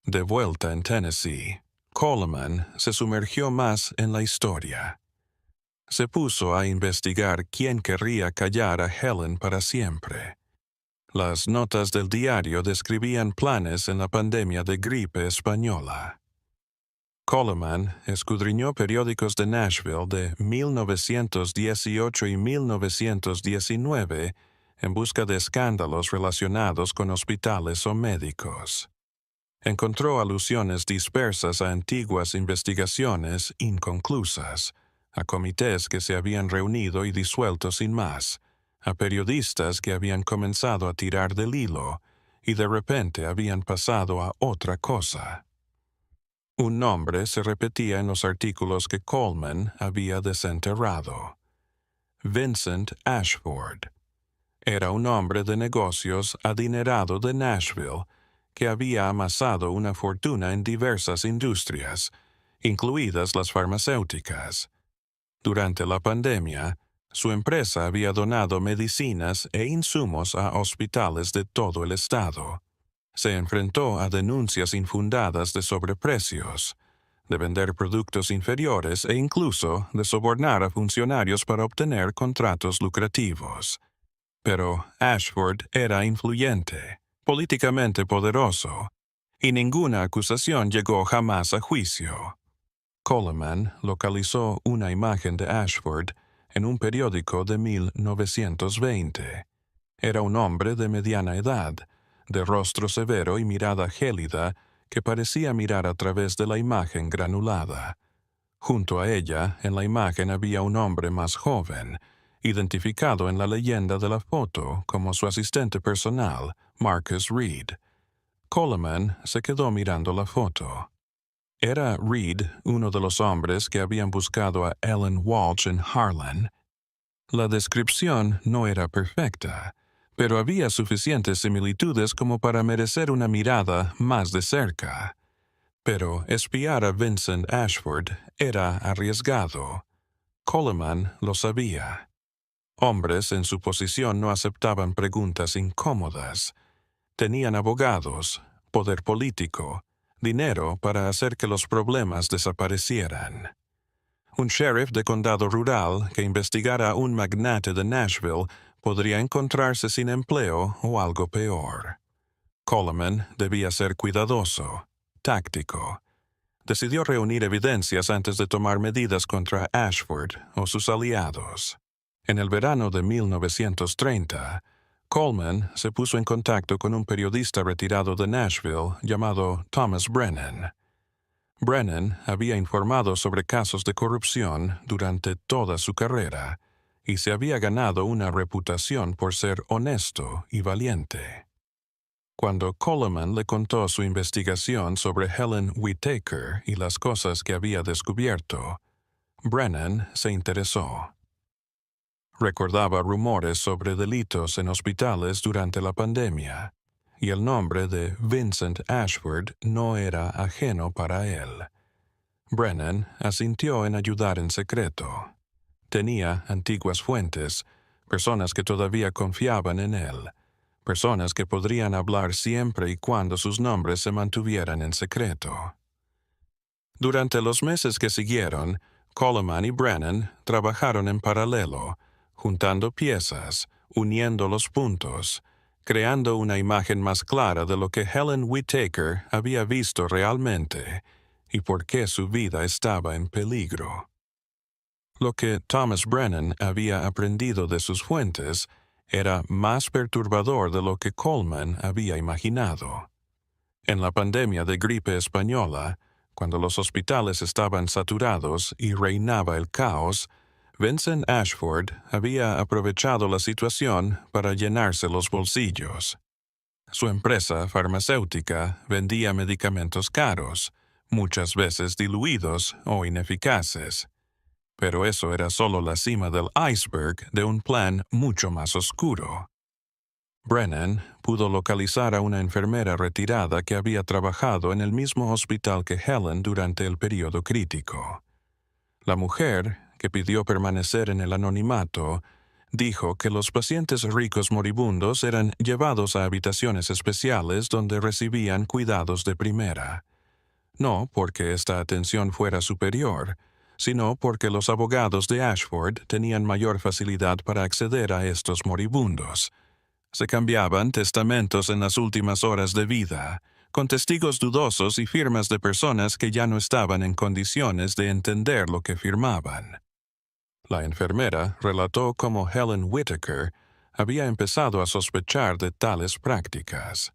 De vuelta en Tennessee, Coleman se sumergió más en la historia. Se puso a investigar quién querría callar a Helen para siempre. Las notas del diario describían planes en la pandemia de gripe española. Coleman escudriñó periódicos de Nashville de 1918 y 1919 en busca de escándalos relacionados con hospitales o médicos. Encontró alusiones dispersas a antiguas investigaciones inconclusas, a comités que se habían reunido y disuelto sin más, a periodistas que habían comenzado a tirar del hilo y de repente habían pasado a otra cosa. Un nombre se repetía en los artículos que Coleman había desenterrado: Vincent Ashford. Era un hombre de negocios adinerado de Nashville que había amasado una fortuna en diversas industrias, incluidas las farmacéuticas. Durante la pandemia, su empresa había donado medicinas e insumos a hospitales de todo el estado. Se enfrentó a denuncias infundadas de sobreprecios, de vender productos inferiores e incluso de sobornar a funcionarios para obtener contratos lucrativos. Pero Ashford era influyente, políticamente poderoso, y ninguna acusación llegó jamás a juicio. Coleman localizó una imagen de Ashford en un periódico de 1920. Era un hombre de mediana edad, de rostro severo y mirada gélida que parecía mirar a través de la imagen granulada. Junto a ella, en la imagen había un hombre más joven, identificado en la leyenda de la foto como su asistente personal, Marcus Reed. Coleman se quedó mirando la foto. ¿Era Reed uno de los hombres que habían buscado a Ellen Walsh en Harlan? La descripción no era perfecta, pero había suficientes similitudes como para merecer una mirada más de cerca. Pero espiar a Vincent Ashford era arriesgado. Coleman lo sabía. Hombres en su posición no aceptaban preguntas incómodas. Tenían abogados, poder político, dinero para hacer que los problemas desaparecieran. Un sheriff de condado rural que investigara a un magnate de Nashville podría encontrarse sin empleo o algo peor. Coleman debía ser cuidadoso, táctico. Decidió reunir evidencias antes de tomar medidas contra Ashford o sus aliados. En el verano de 1930, Coleman se puso en contacto con un periodista retirado de Nashville llamado Thomas Brennan. Brennan había informado sobre casos de corrupción durante toda su carrera y se había ganado una reputación por ser honesto y valiente. Cuando Coleman le contó su investigación sobre Helen Whittaker y las cosas que había descubierto, Brennan se interesó. Recordaba rumores sobre delitos en hospitales durante la pandemia, y el nombre de Vincent Ashford no era ajeno para él. Brennan asintió en ayudar en secreto. Tenía antiguas fuentes, personas que todavía confiaban en él, personas que podrían hablar siempre y cuando sus nombres se mantuvieran en secreto. Durante los meses que siguieron, Coleman y Brennan trabajaron en paralelo, juntando piezas, uniendo los puntos, creando una imagen más clara de lo que Helen Whittaker había visto realmente y por qué su vida estaba en peligro. Lo que Thomas Brennan había aprendido de sus fuentes era más perturbador de lo que Coleman había imaginado. En la pandemia de gripe española, cuando los hospitales estaban saturados y reinaba el caos, Vincent Ashford había aprovechado la situación para llenarse los bolsillos. Su empresa farmacéutica vendía medicamentos caros, muchas veces diluidos o ineficaces. Pero eso era solo la cima del iceberg de un plan mucho más oscuro. Brennan pudo localizar a una enfermera retirada que había trabajado en el mismo hospital que Helen durante el periodo crítico. La mujer, que pidió permanecer en el anonimato, dijo que los pacientes ricos moribundos eran llevados a habitaciones especiales donde recibían cuidados de primera. No porque esta atención fuera superior, sino porque los abogados de Ashford tenían mayor facilidad para acceder a estos moribundos. Se cambiaban testamentos en las últimas horas de vida, con testigos dudosos y firmas de personas que ya no estaban en condiciones de entender lo que firmaban. La enfermera relató cómo Helen Whitaker había empezado a sospechar de tales prácticas.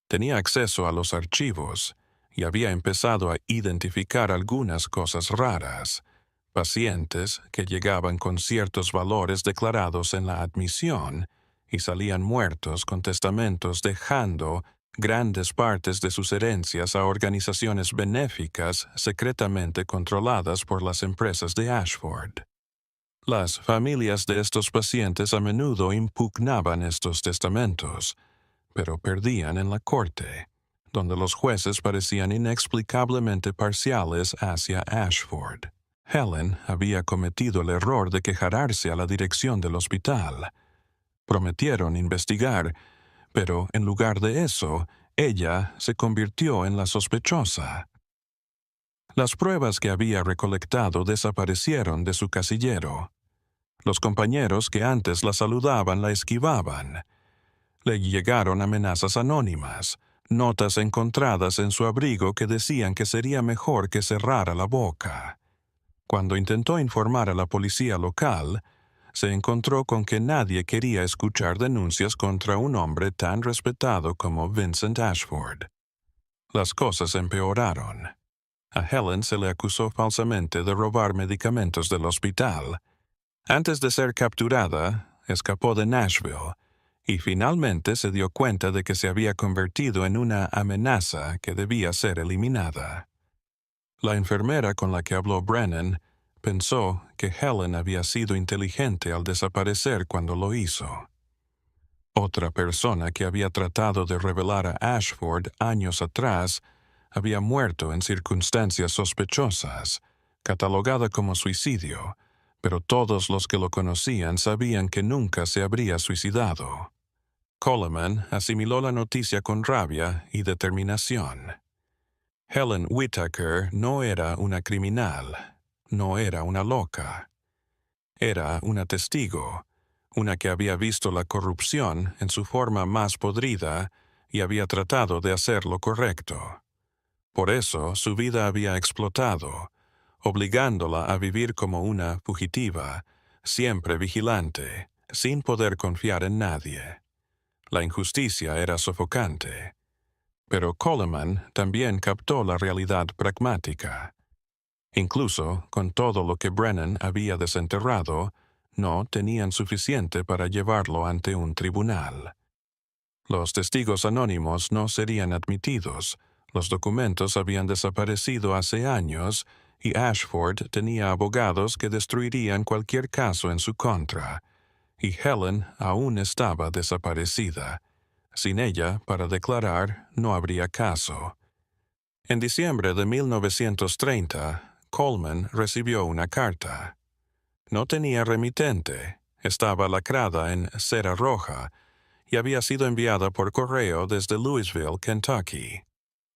Tenía acceso a los archivos y había empezado a identificar algunas cosas raras, pacientes que llegaban con ciertos valores declarados en la admisión y salían muertos con testamentos dejando grandes partes de sus herencias a organizaciones benéficas secretamente controladas por las empresas de Ashford. Las familias de estos pacientes a menudo impugnaban estos testamentos, pero perdían en la corte, donde los jueces parecían inexplicablemente parciales hacia Ashford. Helen había cometido el error de quejarse a la dirección del hospital. Prometieron investigar, pero en lugar de eso, ella se convirtió en la sospechosa. Las pruebas que había recolectado desaparecieron de su casillero. Los compañeros que antes la saludaban la esquivaban. Le llegaron amenazas anónimas, notas encontradas en su abrigo que decían que sería mejor que cerrara la boca. Cuando intentó informar a la policía local, se encontró con que nadie quería escuchar denuncias contra un hombre tan respetado como Vincent Ashford. Las cosas empeoraron. A Helen se le acusó falsamente de robar medicamentos del hospital. Antes de ser capturada, escapó de Nashville y finalmente se dio cuenta de que se había convertido en una amenaza que debía ser eliminada. La enfermera con la que habló Brennan pensó que Helen había sido inteligente al desaparecer cuando lo hizo. Otra persona que había tratado de revelar a Ashford años atrás había muerto en circunstancias sospechosas, catalogada como suicidio, pero todos los que lo conocían sabían que nunca se habría suicidado. Coleman asimiló la noticia con rabia y determinación. Helen Whitaker no era una criminal, no era una loca. Era una testigo, una que había visto la corrupción en su forma más podrida y había tratado de hacer lo correcto. Por eso su vida había explotado, obligándola a vivir como una fugitiva, siempre vigilante, sin poder confiar en nadie. La injusticia era sofocante. Pero Coleman también captó la realidad pragmática. Incluso con todo lo que Brennan había desenterrado, no tenían suficiente para llevarlo ante un tribunal. Los testigos anónimos no serían admitidos, los documentos habían desaparecido hace años y Ashford tenía abogados que destruirían cualquier caso en su contra, y Helen aún estaba desaparecida. Sin ella, para declarar, no habría caso. En diciembre de 1930, Coleman recibió una carta. No tenía remitente, estaba lacrada en cera roja y había sido enviada por correo desde Louisville, Kentucky.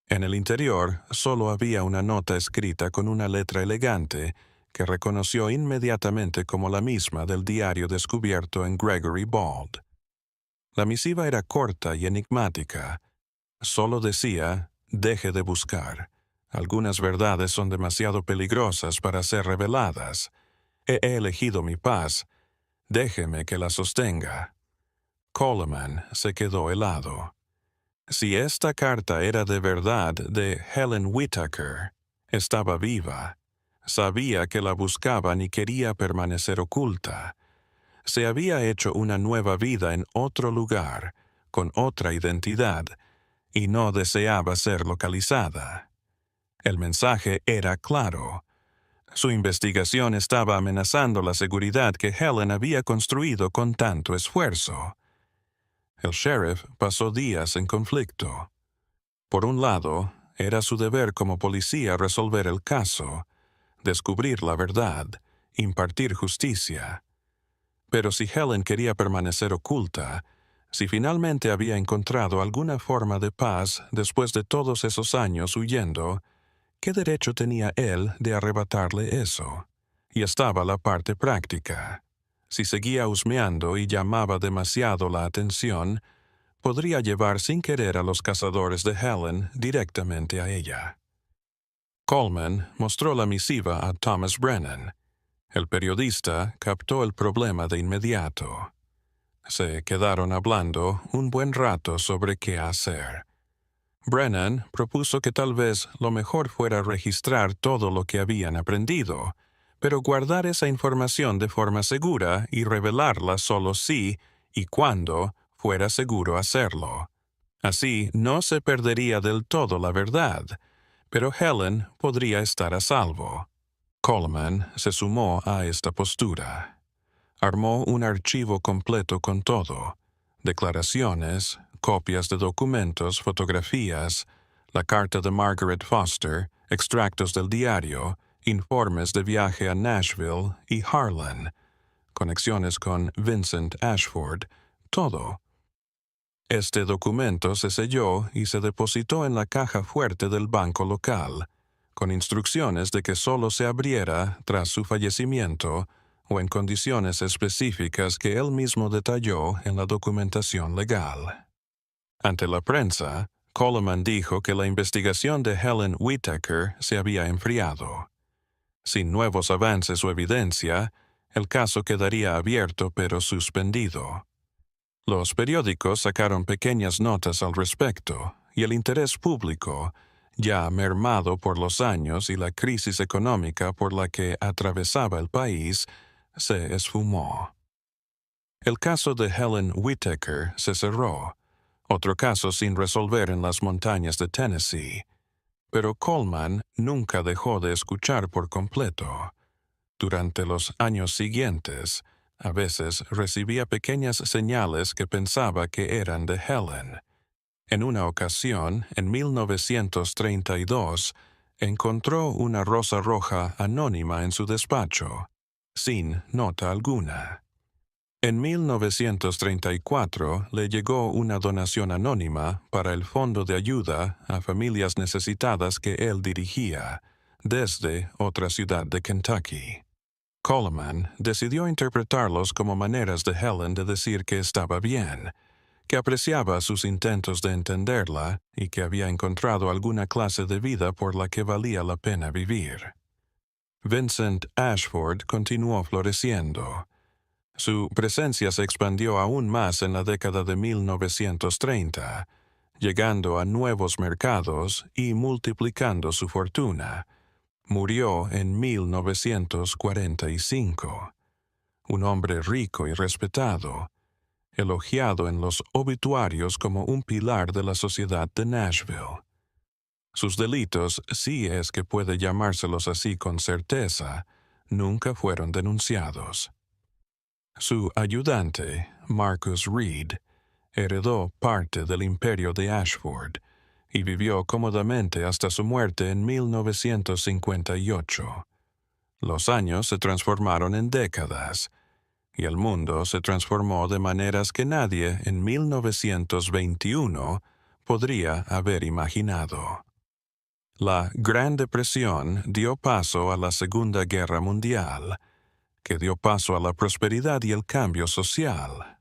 En el interior solo había una nota escrita con una letra elegante que reconoció inmediatamente como la misma del diario descubierto en Gregory Bald. La misiva era corta y enigmática. Solo decía, deje de buscar. Algunas verdades son demasiado peligrosas para ser reveladas. He elegido mi paz. Déjeme que la sostenga. Coleman se quedó helado. Si esta carta era de verdad de Helen Whittaker, estaba viva. Sabía que la buscaban y quería permanecer oculta. Se había hecho una nueva vida en otro lugar, con otra identidad, y no deseaba ser localizada. El mensaje era claro. Su investigación estaba amenazando la seguridad que Helen había construido con tanto esfuerzo. El sheriff pasó días en conflicto. Por un lado, era su deber como policía resolver el caso, descubrir la verdad, impartir justicia. Pero si Helen quería permanecer oculta, si finalmente había encontrado alguna forma de paz después de todos esos años huyendo, ¿qué derecho tenía él de arrebatarle eso? Y estaba la parte práctica. Si seguía husmeando y llamaba demasiado la atención, podría llevar sin querer a los cazadores de Helen directamente a ella. Coleman mostró la misiva a Thomas Brennan. El periodista captó el problema de inmediato. Se quedaron hablando un buen rato sobre qué hacer. Brennan propuso que tal vez lo mejor fuera registrar todo lo que habían aprendido, pero guardar esa información de forma segura y revelarla solo si y cuando fuera seguro hacerlo. Así no se perdería del todo la verdad, pero Helen podría estar a salvo. Coleman se sumó a esta postura. Armó un archivo completo con todo: declaraciones, copias de documentos, fotografías, la carta de Margaret Foster, extractos del diario, informes de viaje a Nashville y Harlan, conexiones con Vincent Ashford, todo. Este documento se selló y se depositó en la caja fuerte del banco local, con instrucciones de que solo se abriera tras su fallecimiento o en condiciones específicas que él mismo detalló en la documentación legal. Ante la prensa, Coleman dijo que la investigación de Helen Whittaker se había enfriado. Sin nuevos avances o evidencia, el caso quedaría abierto pero suspendido. Los periódicos sacaron pequeñas notas al respecto, y el interés público, ya mermado por los años y la crisis económica por la que atravesaba el país, se esfumó. El caso de Helen Whittaker se cerró, otro caso sin resolver en las montañas de Tennessee, pero Coleman nunca dejó de escuchar por completo. Durante los años siguientes, a veces recibía pequeñas señales que pensaba que eran de Helen. En una ocasión, en 1932, encontró una rosa roja anónima en su despacho, sin nota alguna. En 1934 le llegó una donación anónima para el Fondo de Ayuda a Familias Necesitadas que él dirigía, desde otra ciudad de Kentucky. Coleman decidió interpretarlos como maneras de Helen de decir que estaba bien, que apreciaba sus intentos de entenderla y que había encontrado alguna clase de vida por la que valía la pena vivir. Vincent Ashford continuó floreciendo. Su presencia se expandió aún más en la década de 1930, llegando a nuevos mercados y multiplicando su fortuna. Murió en 1945. Un hombre rico y respetado, elogiado en los obituarios como un pilar de la sociedad de Nashville. Sus delitos, si es que puede llamárselos así con certeza, nunca fueron denunciados. Su ayudante, Marcus Reed, heredó parte del imperio de Ashford y vivió cómodamente hasta su muerte en 1958. Los años se transformaron en décadas, y el mundo se transformó de maneras que nadie en 1921 podría haber imaginado. La Gran Depresión dio paso a la Segunda Guerra Mundial, que dio paso a la prosperidad y el cambio social.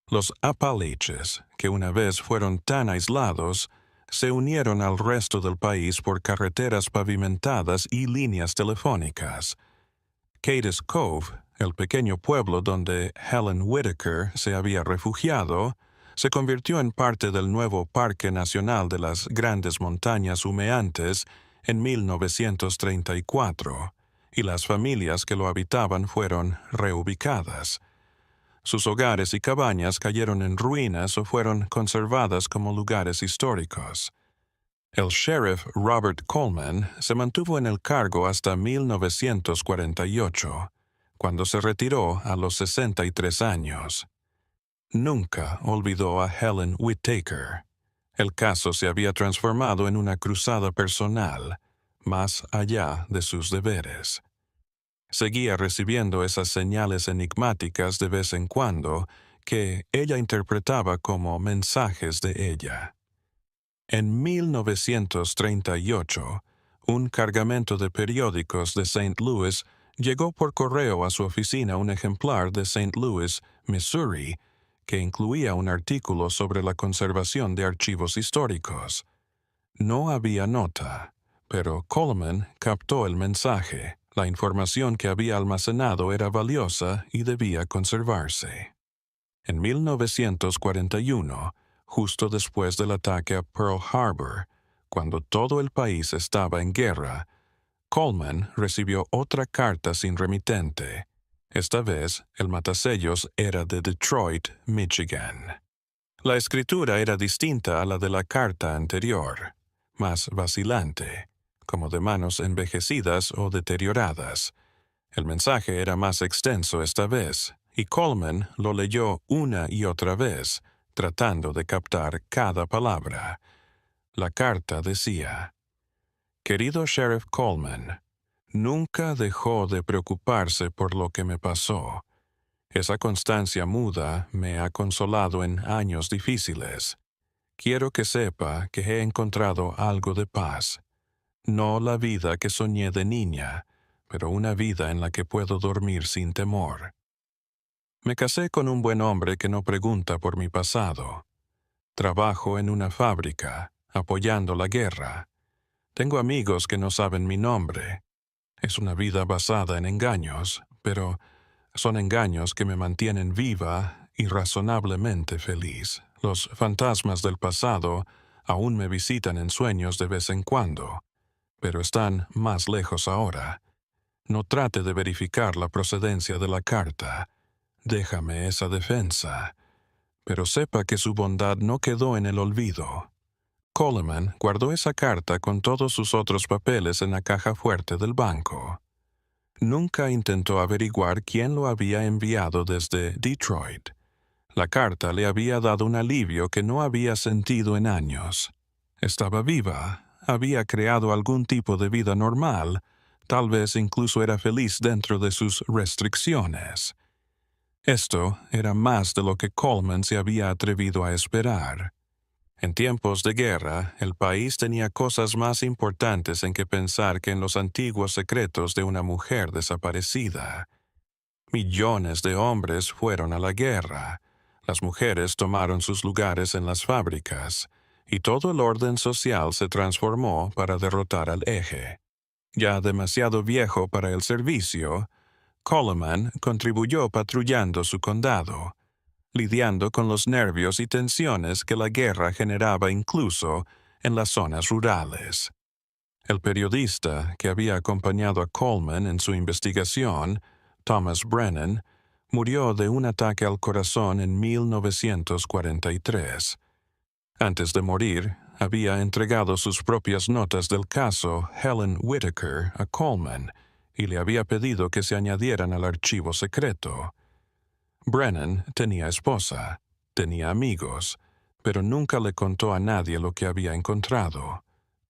Los Apalaches, que una vez fueron tan aislados, se unieron al resto del país por carreteras pavimentadas y líneas telefónicas. Cadiz Cove, el pequeño pueblo donde Helen Whitaker se había refugiado, se convirtió en parte del nuevo Parque Nacional de las Grandes Montañas Humeantes en 1934, y las familias que lo habitaban fueron reubicadas. Sus hogares y cabañas cayeron en ruinas o fueron conservadas como lugares históricos. El sheriff Robert Coleman se mantuvo en el cargo hasta 1948, cuando se retiró a los 63 años. Nunca olvidó a Helen Whitaker. El caso se había transformado en una cruzada personal, más allá de sus deberes. Seguía recibiendo esas señales enigmáticas de vez en cuando que ella interpretaba como mensajes de ella. En 1938, un cargamento de periódicos de St. Louis llegó por correo a su oficina un ejemplar de St. Louis, Missouri, que incluía un artículo sobre la conservación de archivos históricos. No había nota, pero Coleman captó el mensaje. La información que había almacenado era valiosa y debía conservarse. En 1941, justo después del ataque a Pearl Harbor, cuando todo el país estaba en guerra, Coleman recibió otra carta sin remitente. Esta vez, el matasellos era de Detroit, Michigan. La escritura era distinta a la de la carta anterior, más vacilante, como de manos envejecidas o deterioradas. El mensaje era más extenso esta vez, y Coleman lo leyó una y otra vez, tratando de captar cada palabra. La carta decía: «Querido Sheriff Coleman, nunca dejó de preocuparse por lo que me pasó. Esa constancia muda me ha consolado en años difíciles. Quiero que sepa que he encontrado algo de paz. No la vida que soñé de niña, pero una vida en la que puedo dormir sin temor. Me casé con un buen hombre que no pregunta por mi pasado. Trabajo en una fábrica, apoyando la guerra. Tengo amigos que no saben mi nombre. Es una vida basada en engaños, pero son engaños que me mantienen viva y razonablemente feliz. Los fantasmas del pasado aún me visitan en sueños de vez en cuando, pero están más lejos ahora. No trate de verificar la procedencia de la carta. Déjame esa defensa. Pero sepa que su bondad no quedó en el olvido». Coleman guardó esa carta con todos sus otros papeles en la caja fuerte del banco. Nunca intentó averiguar quién lo había enviado desde Detroit. La carta le había dado un alivio que no había sentido en años. Estaba viva, había creado algún tipo de vida normal, tal vez incluso era feliz dentro de sus restricciones. Esto era más de lo que Coleman se había atrevido a esperar. En tiempos de guerra, el país tenía cosas más importantes en que pensar que en los antiguos secretos de una mujer desaparecida. Millones de hombres fueron a la guerra. Las mujeres tomaron sus lugares en las fábricas, y todo el orden social se transformó para derrotar al eje. Ya demasiado viejo para el servicio, Coleman contribuyó patrullando su condado, lidiando con los nervios y tensiones que la guerra generaba incluso en las zonas rurales. El periodista que había acompañado a Coleman en su investigación, Thomas Brennan, murió de un ataque al corazón en 1943. Antes de morir, había entregado sus propias notas del caso Helen Whitaker a Coleman y le había pedido que se añadieran al archivo secreto. Brennan tenía esposa, tenía amigos, pero nunca le contó a nadie lo que había encontrado.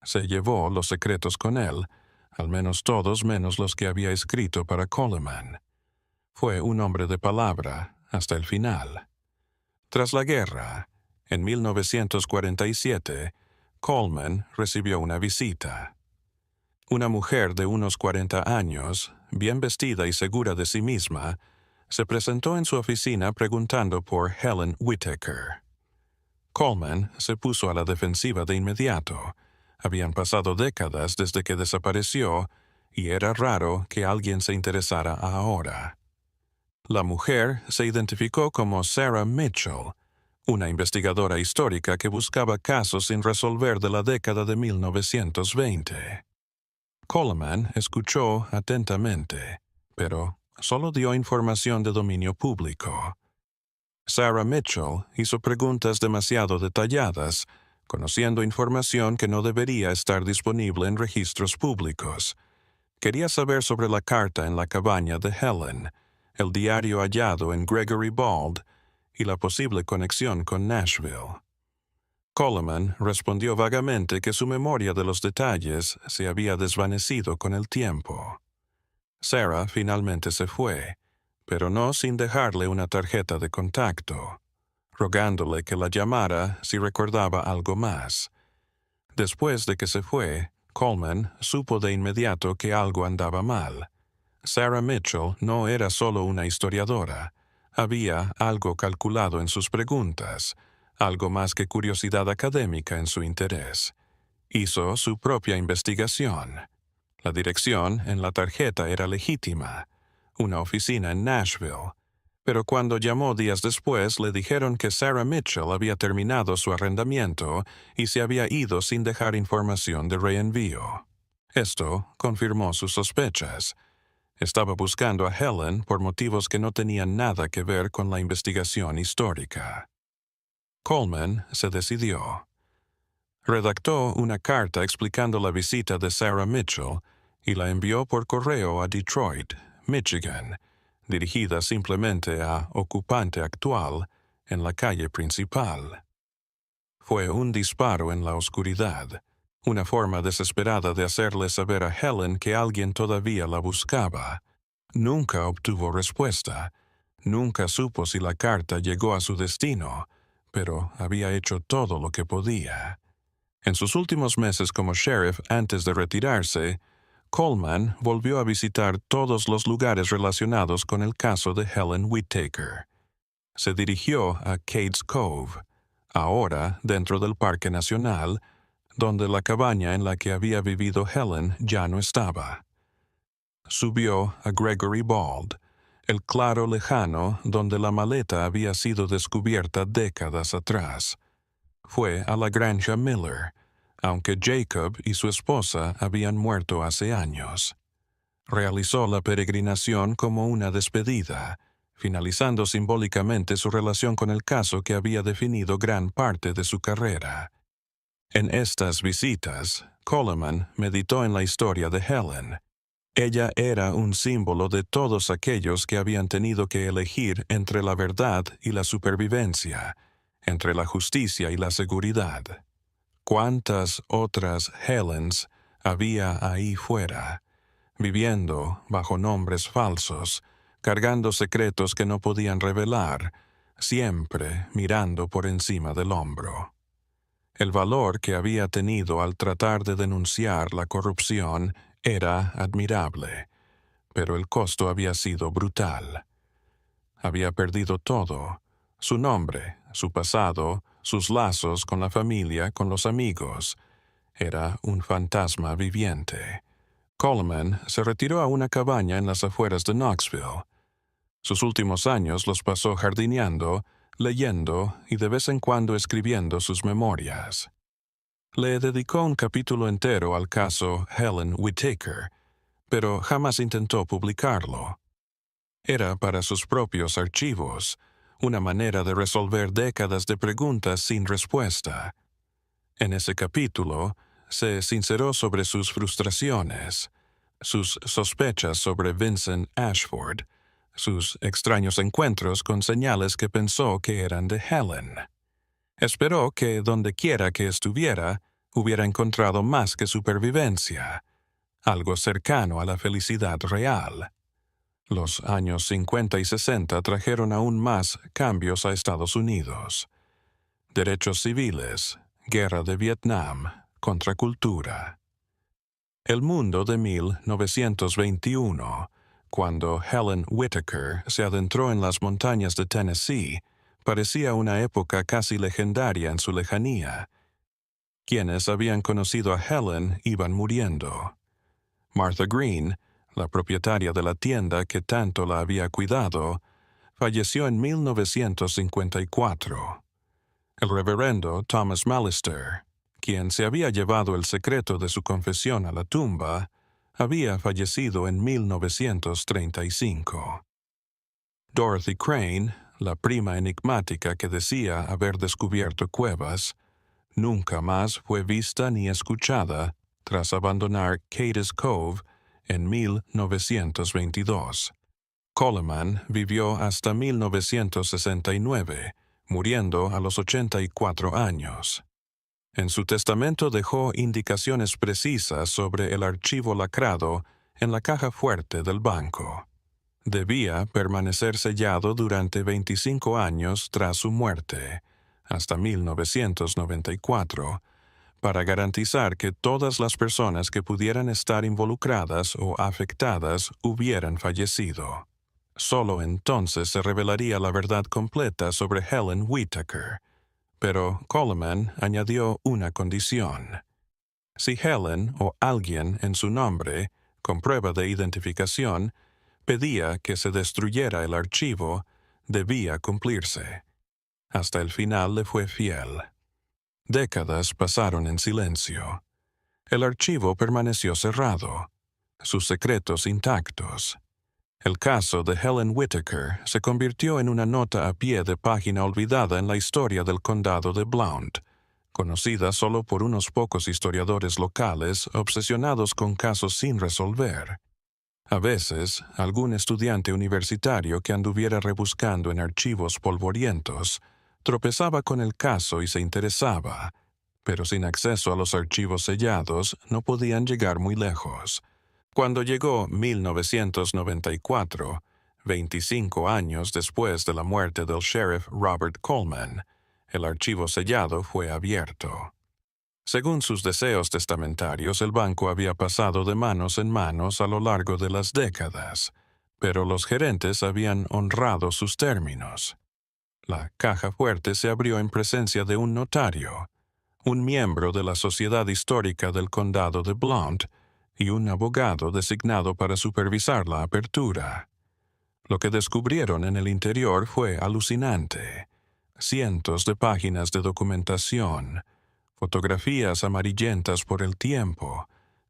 Se llevó los secretos con él, al menos todos menos los que había escrito para Coleman. Fue un hombre de palabra hasta el final. Tras la guerra, en 1947, Coleman recibió una visita. Una mujer de unos 40 años, bien vestida y segura de sí misma, se presentó en su oficina preguntando por Helen Whitaker. Coleman se puso a la defensiva de inmediato. Habían pasado décadas desde que desapareció, y era raro que alguien se interesara ahora. La mujer se identificó como Sarah Mitchell, una investigadora histórica que buscaba casos sin resolver de la década de 1920. Coleman escuchó atentamente, pero solo dio información de dominio público. Sarah Mitchell hizo preguntas demasiado detalladas, conociendo información que no debería estar disponible en registros públicos. Quería saber sobre la carta en la cabaña de Helen, el diario hallado en Gregory Bald y la posible conexión con Nashville. Coleman respondió vagamente que su memoria de los detalles se había desvanecido con el tiempo. Sarah finalmente se fue, pero no sin dejarle una tarjeta de contacto, rogándole que la llamara si recordaba algo más. Después de que se fue, Coleman supo de inmediato que algo andaba mal. Sarah Mitchell no era solo una historiadora. Había algo calculado en sus preguntas, algo más que curiosidad académica en su interés. Hizo su propia investigación. La dirección en la tarjeta era legítima, una oficina en Nashville, pero cuando llamó días después le dijeron que Sarah Mitchell había terminado su arrendamiento y se había ido sin dejar información de reenvío. Esto confirmó sus sospechas. Estaba buscando a Helen por motivos que no tenían nada que ver con la investigación histórica. Coleman se decidió. Redactó una carta explicando la visita de Sarah Mitchell y la envió por correo a Detroit, Michigan, dirigida simplemente a ocupante actual en la calle principal. Fue un disparo en la oscuridad, una forma desesperada de hacerle saber a Helen que alguien todavía la buscaba. Nunca obtuvo respuesta. Nunca supo si la carta llegó a su destino, pero había hecho todo lo que podía. En sus últimos meses como sheriff antes de retirarse, Coleman volvió a visitar todos los lugares relacionados con el caso de Helen Whittaker. Se dirigió a Cades Cove, ahora dentro del Parque Nacional, donde la cabaña en la que había vivido Helen ya no estaba. Subió a Gregory Bald, el claro lejano donde la maleta había sido descubierta décadas atrás. Fue a la granja Miller, aunque Jacob y su esposa habían muerto hace años. Realizó la peregrinación como una despedida, finalizando simbólicamente su relación con el caso que había definido gran parte de su carrera. En estas visitas, Coleman meditó en la historia de Helen. Ella era un símbolo de todos aquellos que habían tenido que elegir entre la verdad y la supervivencia, entre la justicia y la seguridad. ¿Cuántas otras Helens había ahí fuera, viviendo bajo nombres falsos, cargando secretos que no podían revelar, siempre mirando por encima del hombro? El valor que había tenido al tratar de denunciar la corrupción era admirable, pero el costo había sido brutal. Había perdido todo: su nombre, su pasado, sus lazos con la familia, con los amigos. Era un fantasma viviente. Coleman se retiró a una cabaña en las afueras de Knoxville. Sus últimos años los pasó jardineando, leyendo y de vez en cuando escribiendo sus memorias. Le dedicó un capítulo entero al caso Helen Whittaker, pero jamás intentó publicarlo. Era para sus propios archivos, una manera de resolver décadas de preguntas sin respuesta. En ese capítulo, se sinceró sobre sus frustraciones, sus sospechas sobre Vincent Ashford, sus extraños encuentros con señales que pensó que eran de Helen. Esperó que, donde quiera que estuviera, hubiera encontrado más que supervivencia, algo cercano a la felicidad real. Los años 50 y 60 trajeron aún más cambios a Estados Unidos. Derechos civiles, guerra de Vietnam, contracultura. El mundo de 1921, cuando Helen Whittaker se adentró en las montañas de Tennessee, parecía una época casi legendaria en su lejanía. Quienes habían conocido a Helen iban muriendo. Martha Green, la propietaria de la tienda que tanto la había cuidado, falleció en 1954. El reverendo Thomas Mallister, quien se había llevado el secreto de su confesión a la tumba, había fallecido en 1935. Dorothy Crane, la prima enigmática que decía haber descubierto cuevas, nunca más fue vista ni escuchada tras abandonar Cades Cove en 1922. Coleman vivió hasta 1969, muriendo a los 84 años. En su testamento dejó indicaciones precisas sobre el archivo lacrado en la caja fuerte del banco. Debía permanecer sellado durante 25 años tras su muerte, hasta 1994, para garantizar que todas las personas que pudieran estar involucradas o afectadas hubieran fallecido. Solo entonces se revelaría la verdad completa sobre Helen Whittaker, pero Coleman añadió una condición. Si Helen o alguien en su nombre, con prueba de identificación, pedía que se destruyera el archivo, debía cumplirse. Hasta el final le fue fiel. Décadas pasaron en silencio. El archivo permaneció cerrado, sus secretos intactos. El caso de Helen Whittaker se convirtió en una nota a pie de página olvidada en la historia del condado de Blount, conocida solo por unos pocos historiadores locales obsesionados con casos sin resolver. A veces, algún estudiante universitario que anduviera rebuscando en archivos polvorientos tropezaba con el caso y se interesaba, pero sin acceso a los archivos sellados no podían llegar muy lejos. Cuando llegó 1994, 25 años después de la muerte del sheriff Robert Coleman, el archivo sellado fue abierto. Según sus deseos testamentarios, el banco había pasado de manos en manos a lo largo de las décadas, pero los gerentes habían honrado sus términos. La caja fuerte se abrió en presencia de un notario, un miembro de la Sociedad Histórica del Condado de Blount y un abogado designado para supervisar la apertura. Lo que descubrieron en el interior fue alucinante. Cientos de páginas de documentación, fotografías amarillentas por el tiempo,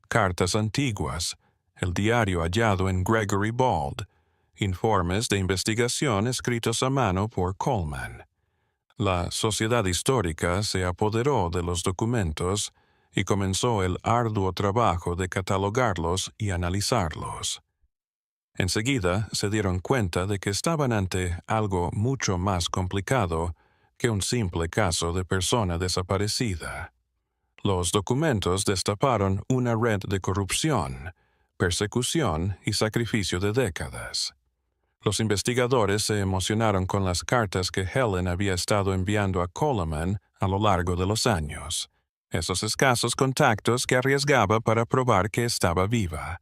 cartas antiguas, el diario hallado en Gregory Bald, informes de investigación escritos a mano por Coleman. La Sociedad Histórica se apoderó de los documentos y comenzó el arduo trabajo de catalogarlos y analizarlos. Enseguida se dieron cuenta de que estaban ante algo mucho más complicado que un simple caso de persona desaparecida. Los documentos destaparon una red de corrupción, persecución y sacrificio de décadas. Los investigadores se emocionaron con las cartas que Helen había estado enviando a Coleman a lo largo de los años, esos escasos contactos que arriesgaba para probar que estaba viva.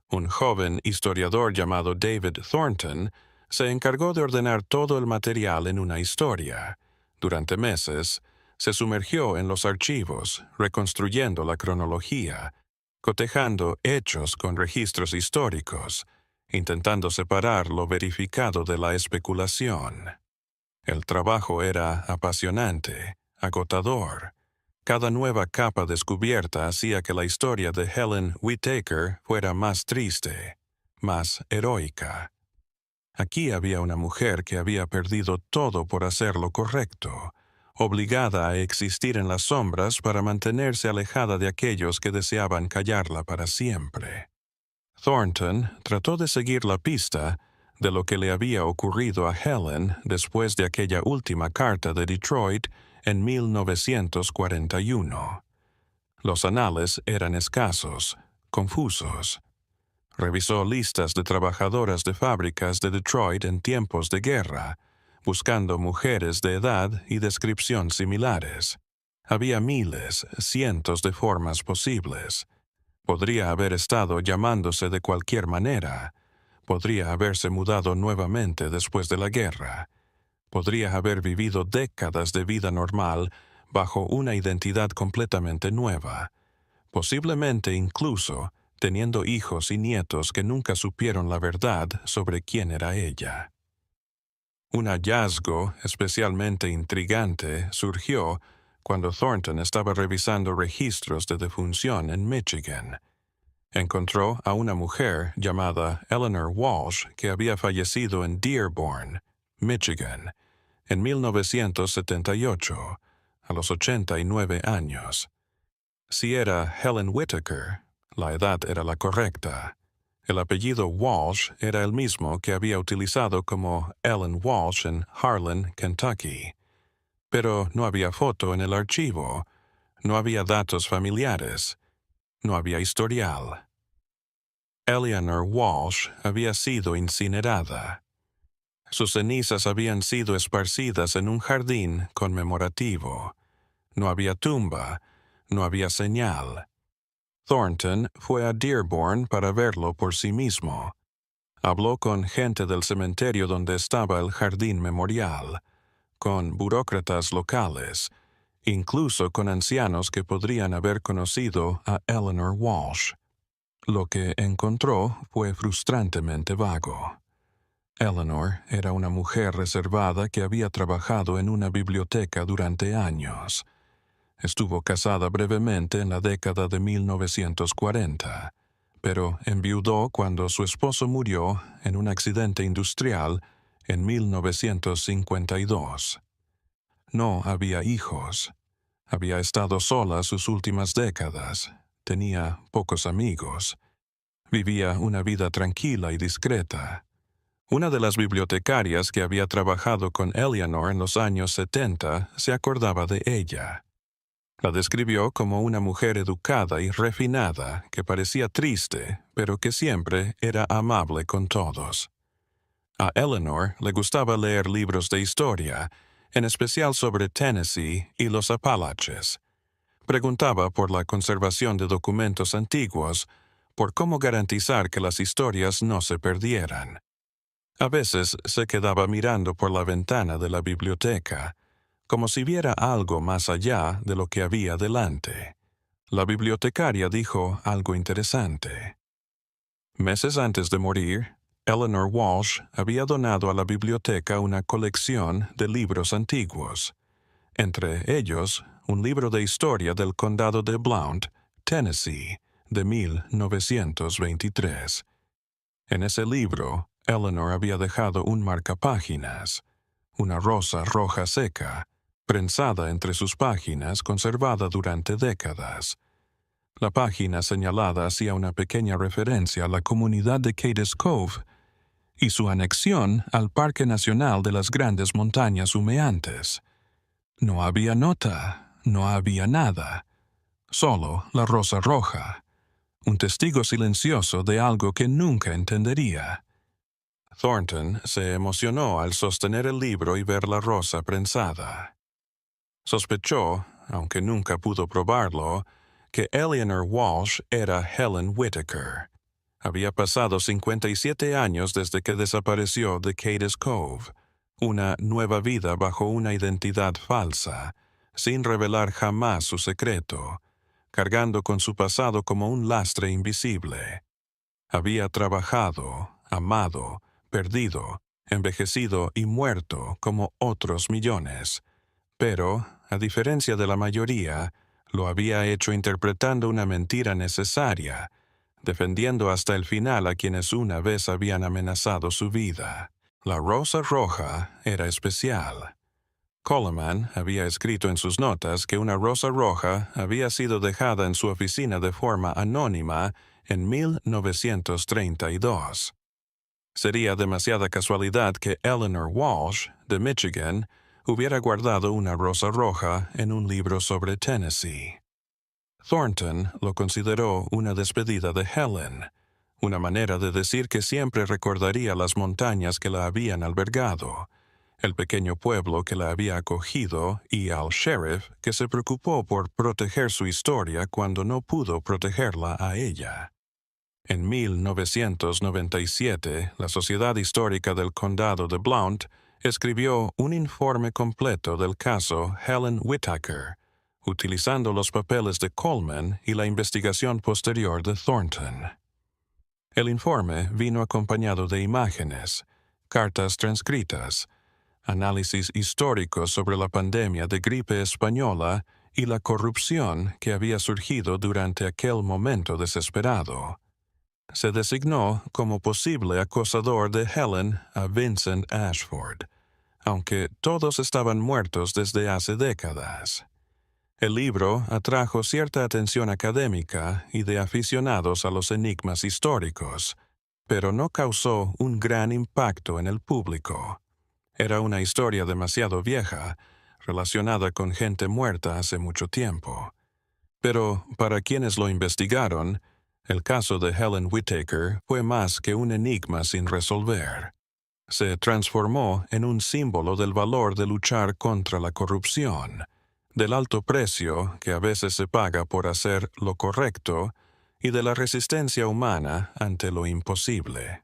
Un joven historiador llamado David Thornton se encargó de ordenar todo el material en una historia. Durante meses, se sumergió en los archivos, reconstruyendo la cronología, cotejando hechos con registros históricos, intentando separar lo verificado de la especulación. El trabajo era apasionante, agotador. Cada nueva capa descubierta hacía que la historia de Helen Whittaker fuera más triste, más heroica. Aquí había una mujer que había perdido todo por hacer lo correcto, obligada a existir en las sombras para mantenerse alejada de aquellos que deseaban callarla para siempre. Thornton trató de seguir la pista de lo que le había ocurrido a Helen después de aquella última carta de Detroit en 1941. Los anales eran escasos, confusos. Revisó listas de trabajadoras de fábricas de Detroit en tiempos de guerra, buscando mujeres de edad y descripción similares. Había miles, cientos de formas posibles. Podría haber estado llamándose de cualquier manera. Podría haberse mudado nuevamente después de la guerra. Podría haber vivido décadas de vida normal bajo una identidad completamente nueva. Posiblemente incluso teniendo hijos y nietos que nunca supieron la verdad sobre quién era ella. Un hallazgo especialmente intrigante surgió cuando Thornton estaba revisando registros de defunción en Michigan. Encontró a una mujer llamada Eleanor Walsh que había fallecido en Dearborn, Michigan, en 1978, a los 89 años. Si era Helen Whitaker, la edad era la correcta. El apellido Walsh era el mismo que había utilizado como Ellen Walsh en Harlan, Kentucky. Pero no había foto en el archivo, no había datos familiares, no había historial. Eleanor Walsh había sido incinerada. Sus cenizas habían sido esparcidas en un jardín conmemorativo. No había tumba, no había señal. Thornton fue a Dearborn para verlo por sí mismo. Habló con gente del cementerio donde estaba el jardín memorial, con burócratas locales, incluso con ancianos que podrían haber conocido a Eleanor Walsh. Lo que encontró fue frustrantemente vago. Eleanor era una mujer reservada que había trabajado en una biblioteca durante años. Estuvo casada brevemente en la década de 1940, pero enviudó cuando su esposo murió en un accidente industrial en 1952. No había hijos. Había estado sola sus últimas décadas. Tenía pocos amigos. Vivía una vida tranquila y discreta. Una de las bibliotecarias que había trabajado con Eleanor en los años 70 se acordaba de ella. La describió como una mujer educada y refinada que parecía triste, pero que siempre era amable con todos. A Eleanor le gustaba leer libros de historia, en especial sobre Tennessee y los Apalaches. Preguntaba por la conservación de documentos antiguos, por cómo garantizar que las historias no se perdieran. A veces se quedaba mirando por la ventana de la biblioteca, como si viera algo más allá de lo que había delante. La bibliotecaria dijo algo interesante. Meses antes de morir, Eleanor Walsh había donado a la biblioteca una colección de libros antiguos, entre ellos un libro de historia del condado de Blount, Tennessee, de 1923. En ese libro, Eleanor había dejado un marcapáginas, una rosa roja seca, prensada entre sus páginas, conservada durante décadas. La página señalada hacía una pequeña referencia a la comunidad de Cades Cove y su anexión al Parque Nacional de las Grandes Montañas Humeantes. No había nota, no había nada, solo la rosa roja, un testigo silencioso de algo que nunca entendería. Thornton se emocionó al sostener el libro y ver la rosa prensada. Sospechó, aunque nunca pudo probarlo, que Eleanor Walsh era Helen Whitaker. Había pasado 57 años desde que desapareció de Cades Cove, una nueva vida bajo una identidad falsa, sin revelar jamás su secreto, cargando con su pasado como un lastre invisible. Había trabajado, amado, perdido, envejecido y muerto como otros millones, pero, a diferencia de la mayoría, lo había hecho interpretando una mentira necesaria, defendiendo hasta el final a quienes una vez habían amenazado su vida. La rosa roja era especial. Coleman había escrito en sus notas que una rosa roja había sido dejada en su oficina de forma anónima en 1932. Sería demasiada casualidad que Eleanor Walsh, de Michigan, hubiera guardado una rosa roja en un libro sobre Tennessee. Thornton lo consideró una despedida de Helen, una manera de decir que siempre recordaría las montañas que la habían albergado, el pequeño pueblo que la había acogido y al sheriff que se preocupó por proteger su historia cuando no pudo protegerla a ella. En 1997, la Sociedad Histórica del Condado de Blount escribió un informe completo del caso Helen Whitaker, utilizando los papeles de Coleman y la investigación posterior de Thornton. El informe vino acompañado de imágenes, cartas transcritas, análisis históricos sobre la pandemia de gripe española y la corrupción que había surgido durante aquel momento desesperado. Se designó como posible acosador de Helen a Vincent Ashford, aunque todos estaban muertos desde hace décadas. El libro atrajo cierta atención académica y de aficionados a los enigmas históricos, pero no causó un gran impacto en el público. Era una historia demasiado vieja, relacionada con gente muerta hace mucho tiempo. Pero para quienes lo investigaron, el caso de Helen Whittaker fue más que un enigma sin resolver. Se transformó en un símbolo del valor de luchar contra la corrupción, del alto precio que a veces se paga por hacer lo correcto y de la resistencia humana ante lo imposible.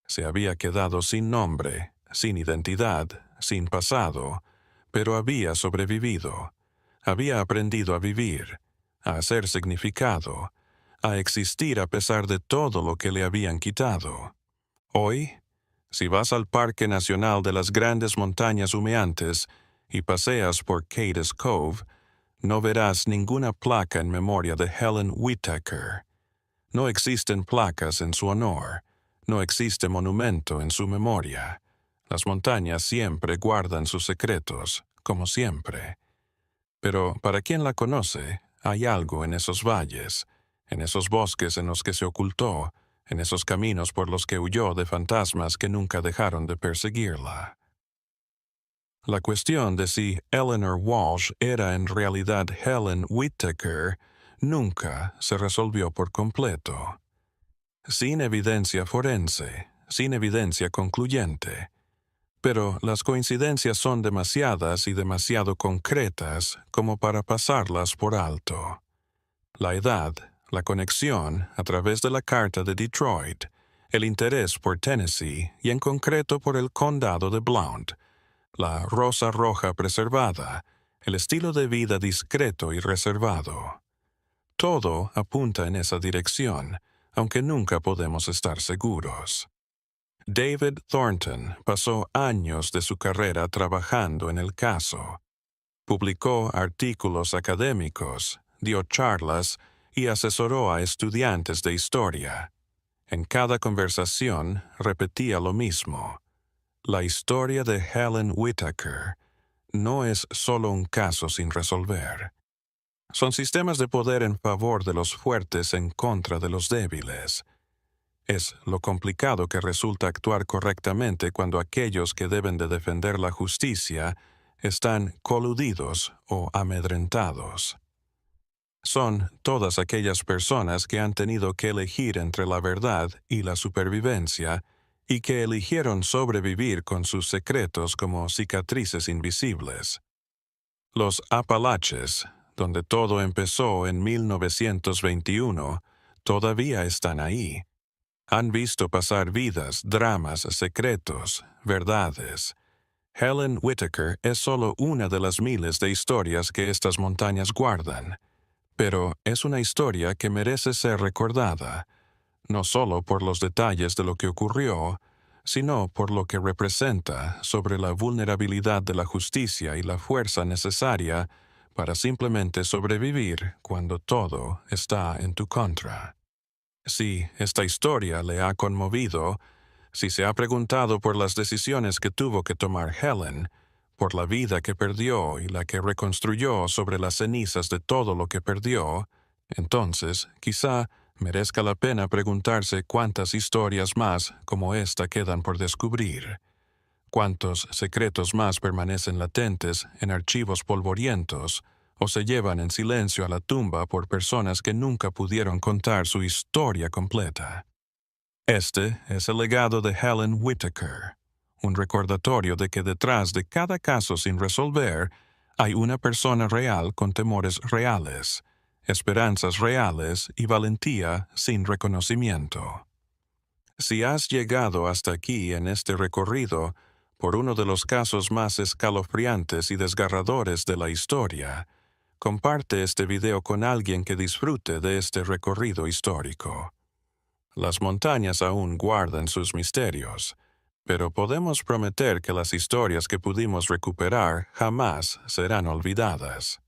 Se había quedado sin nombre, sin identidad, sin pasado, pero había sobrevivido. Había aprendido a vivir, a hacer significado, a existir a pesar de todo lo que le habían quitado. Hoy, si vas al Parque Nacional de las Grandes Montañas Humeantes y paseas por Cades Cove, no verás ninguna placa en memoria de Helen Whittaker. No existen placas en su honor. No existe monumento en su memoria. Las montañas siempre guardan sus secretos, como siempre. Pero para quien la conoce, hay algo en esos valles, en esos bosques en los que se ocultó, en esos caminos por los que huyó de fantasmas que nunca dejaron de perseguirla. La cuestión de si Eleanor Walsh era en realidad Helen Whittaker nunca se resolvió por completo. Sin evidencia forense, sin evidencia concluyente. Pero las coincidencias son demasiadas y demasiado concretas como para pasarlas por alto. La edad, la conexión a través de la carta de Detroit, el interés por Tennessee y en concreto por el condado de Blount, la rosa roja preservada, el estilo de vida discreto y reservado. Todo apunta en esa dirección, aunque nunca podemos estar seguros. David Thornton pasó años de su carrera trabajando en el caso. Publicó artículos académicos, dio charlas y asesoró a estudiantes de historia. En cada conversación repetía lo mismo. La historia de Helen Whittaker no es solo un caso sin resolver. Son sistemas de poder en favor de los fuertes en contra de los débiles. Es lo complicado que resulta actuar correctamente cuando aquellos que deben de defender la justicia están coludidos o amedrentados. Son todas aquellas personas que han tenido que elegir entre la verdad y la supervivencia y que eligieron sobrevivir con sus secretos como cicatrices invisibles. Los Apalaches, donde todo empezó en 1921, todavía están ahí. Han visto pasar vidas, dramas, secretos, verdades. Helen Whittaker es solo una de las miles de historias que estas montañas guardan, pero es una historia que merece ser recordada, no solo por los detalles de lo que ocurrió, sino por lo que representa sobre la vulnerabilidad de la justicia y la fuerza necesaria para simplemente sobrevivir cuando todo está en tu contra. Si esta historia le ha conmovido, si se ha preguntado por las decisiones que tuvo que tomar Helen, por la vida que perdió y la que reconstruyó sobre las cenizas de todo lo que perdió, entonces quizá merezca la pena preguntarse cuántas historias más como esta quedan por descubrir, cuántos secretos más permanecen latentes en archivos polvorientos o se llevan en silencio a la tumba por personas que nunca pudieron contar su historia completa. Este es el legado de Helen Whittaker, un recordatorio de que detrás de cada caso sin resolver hay una persona real con temores reales, esperanzas reales y valentía sin reconocimiento. Si has llegado hasta aquí en este recorrido por uno de los casos más escalofriantes y desgarradores de la historia, Comparte este video con alguien que disfrute de este recorrido histórico. Las montañas aún guardan sus misterios, pero podemos prometer que las historias que pudimos recuperar jamás serán olvidadas.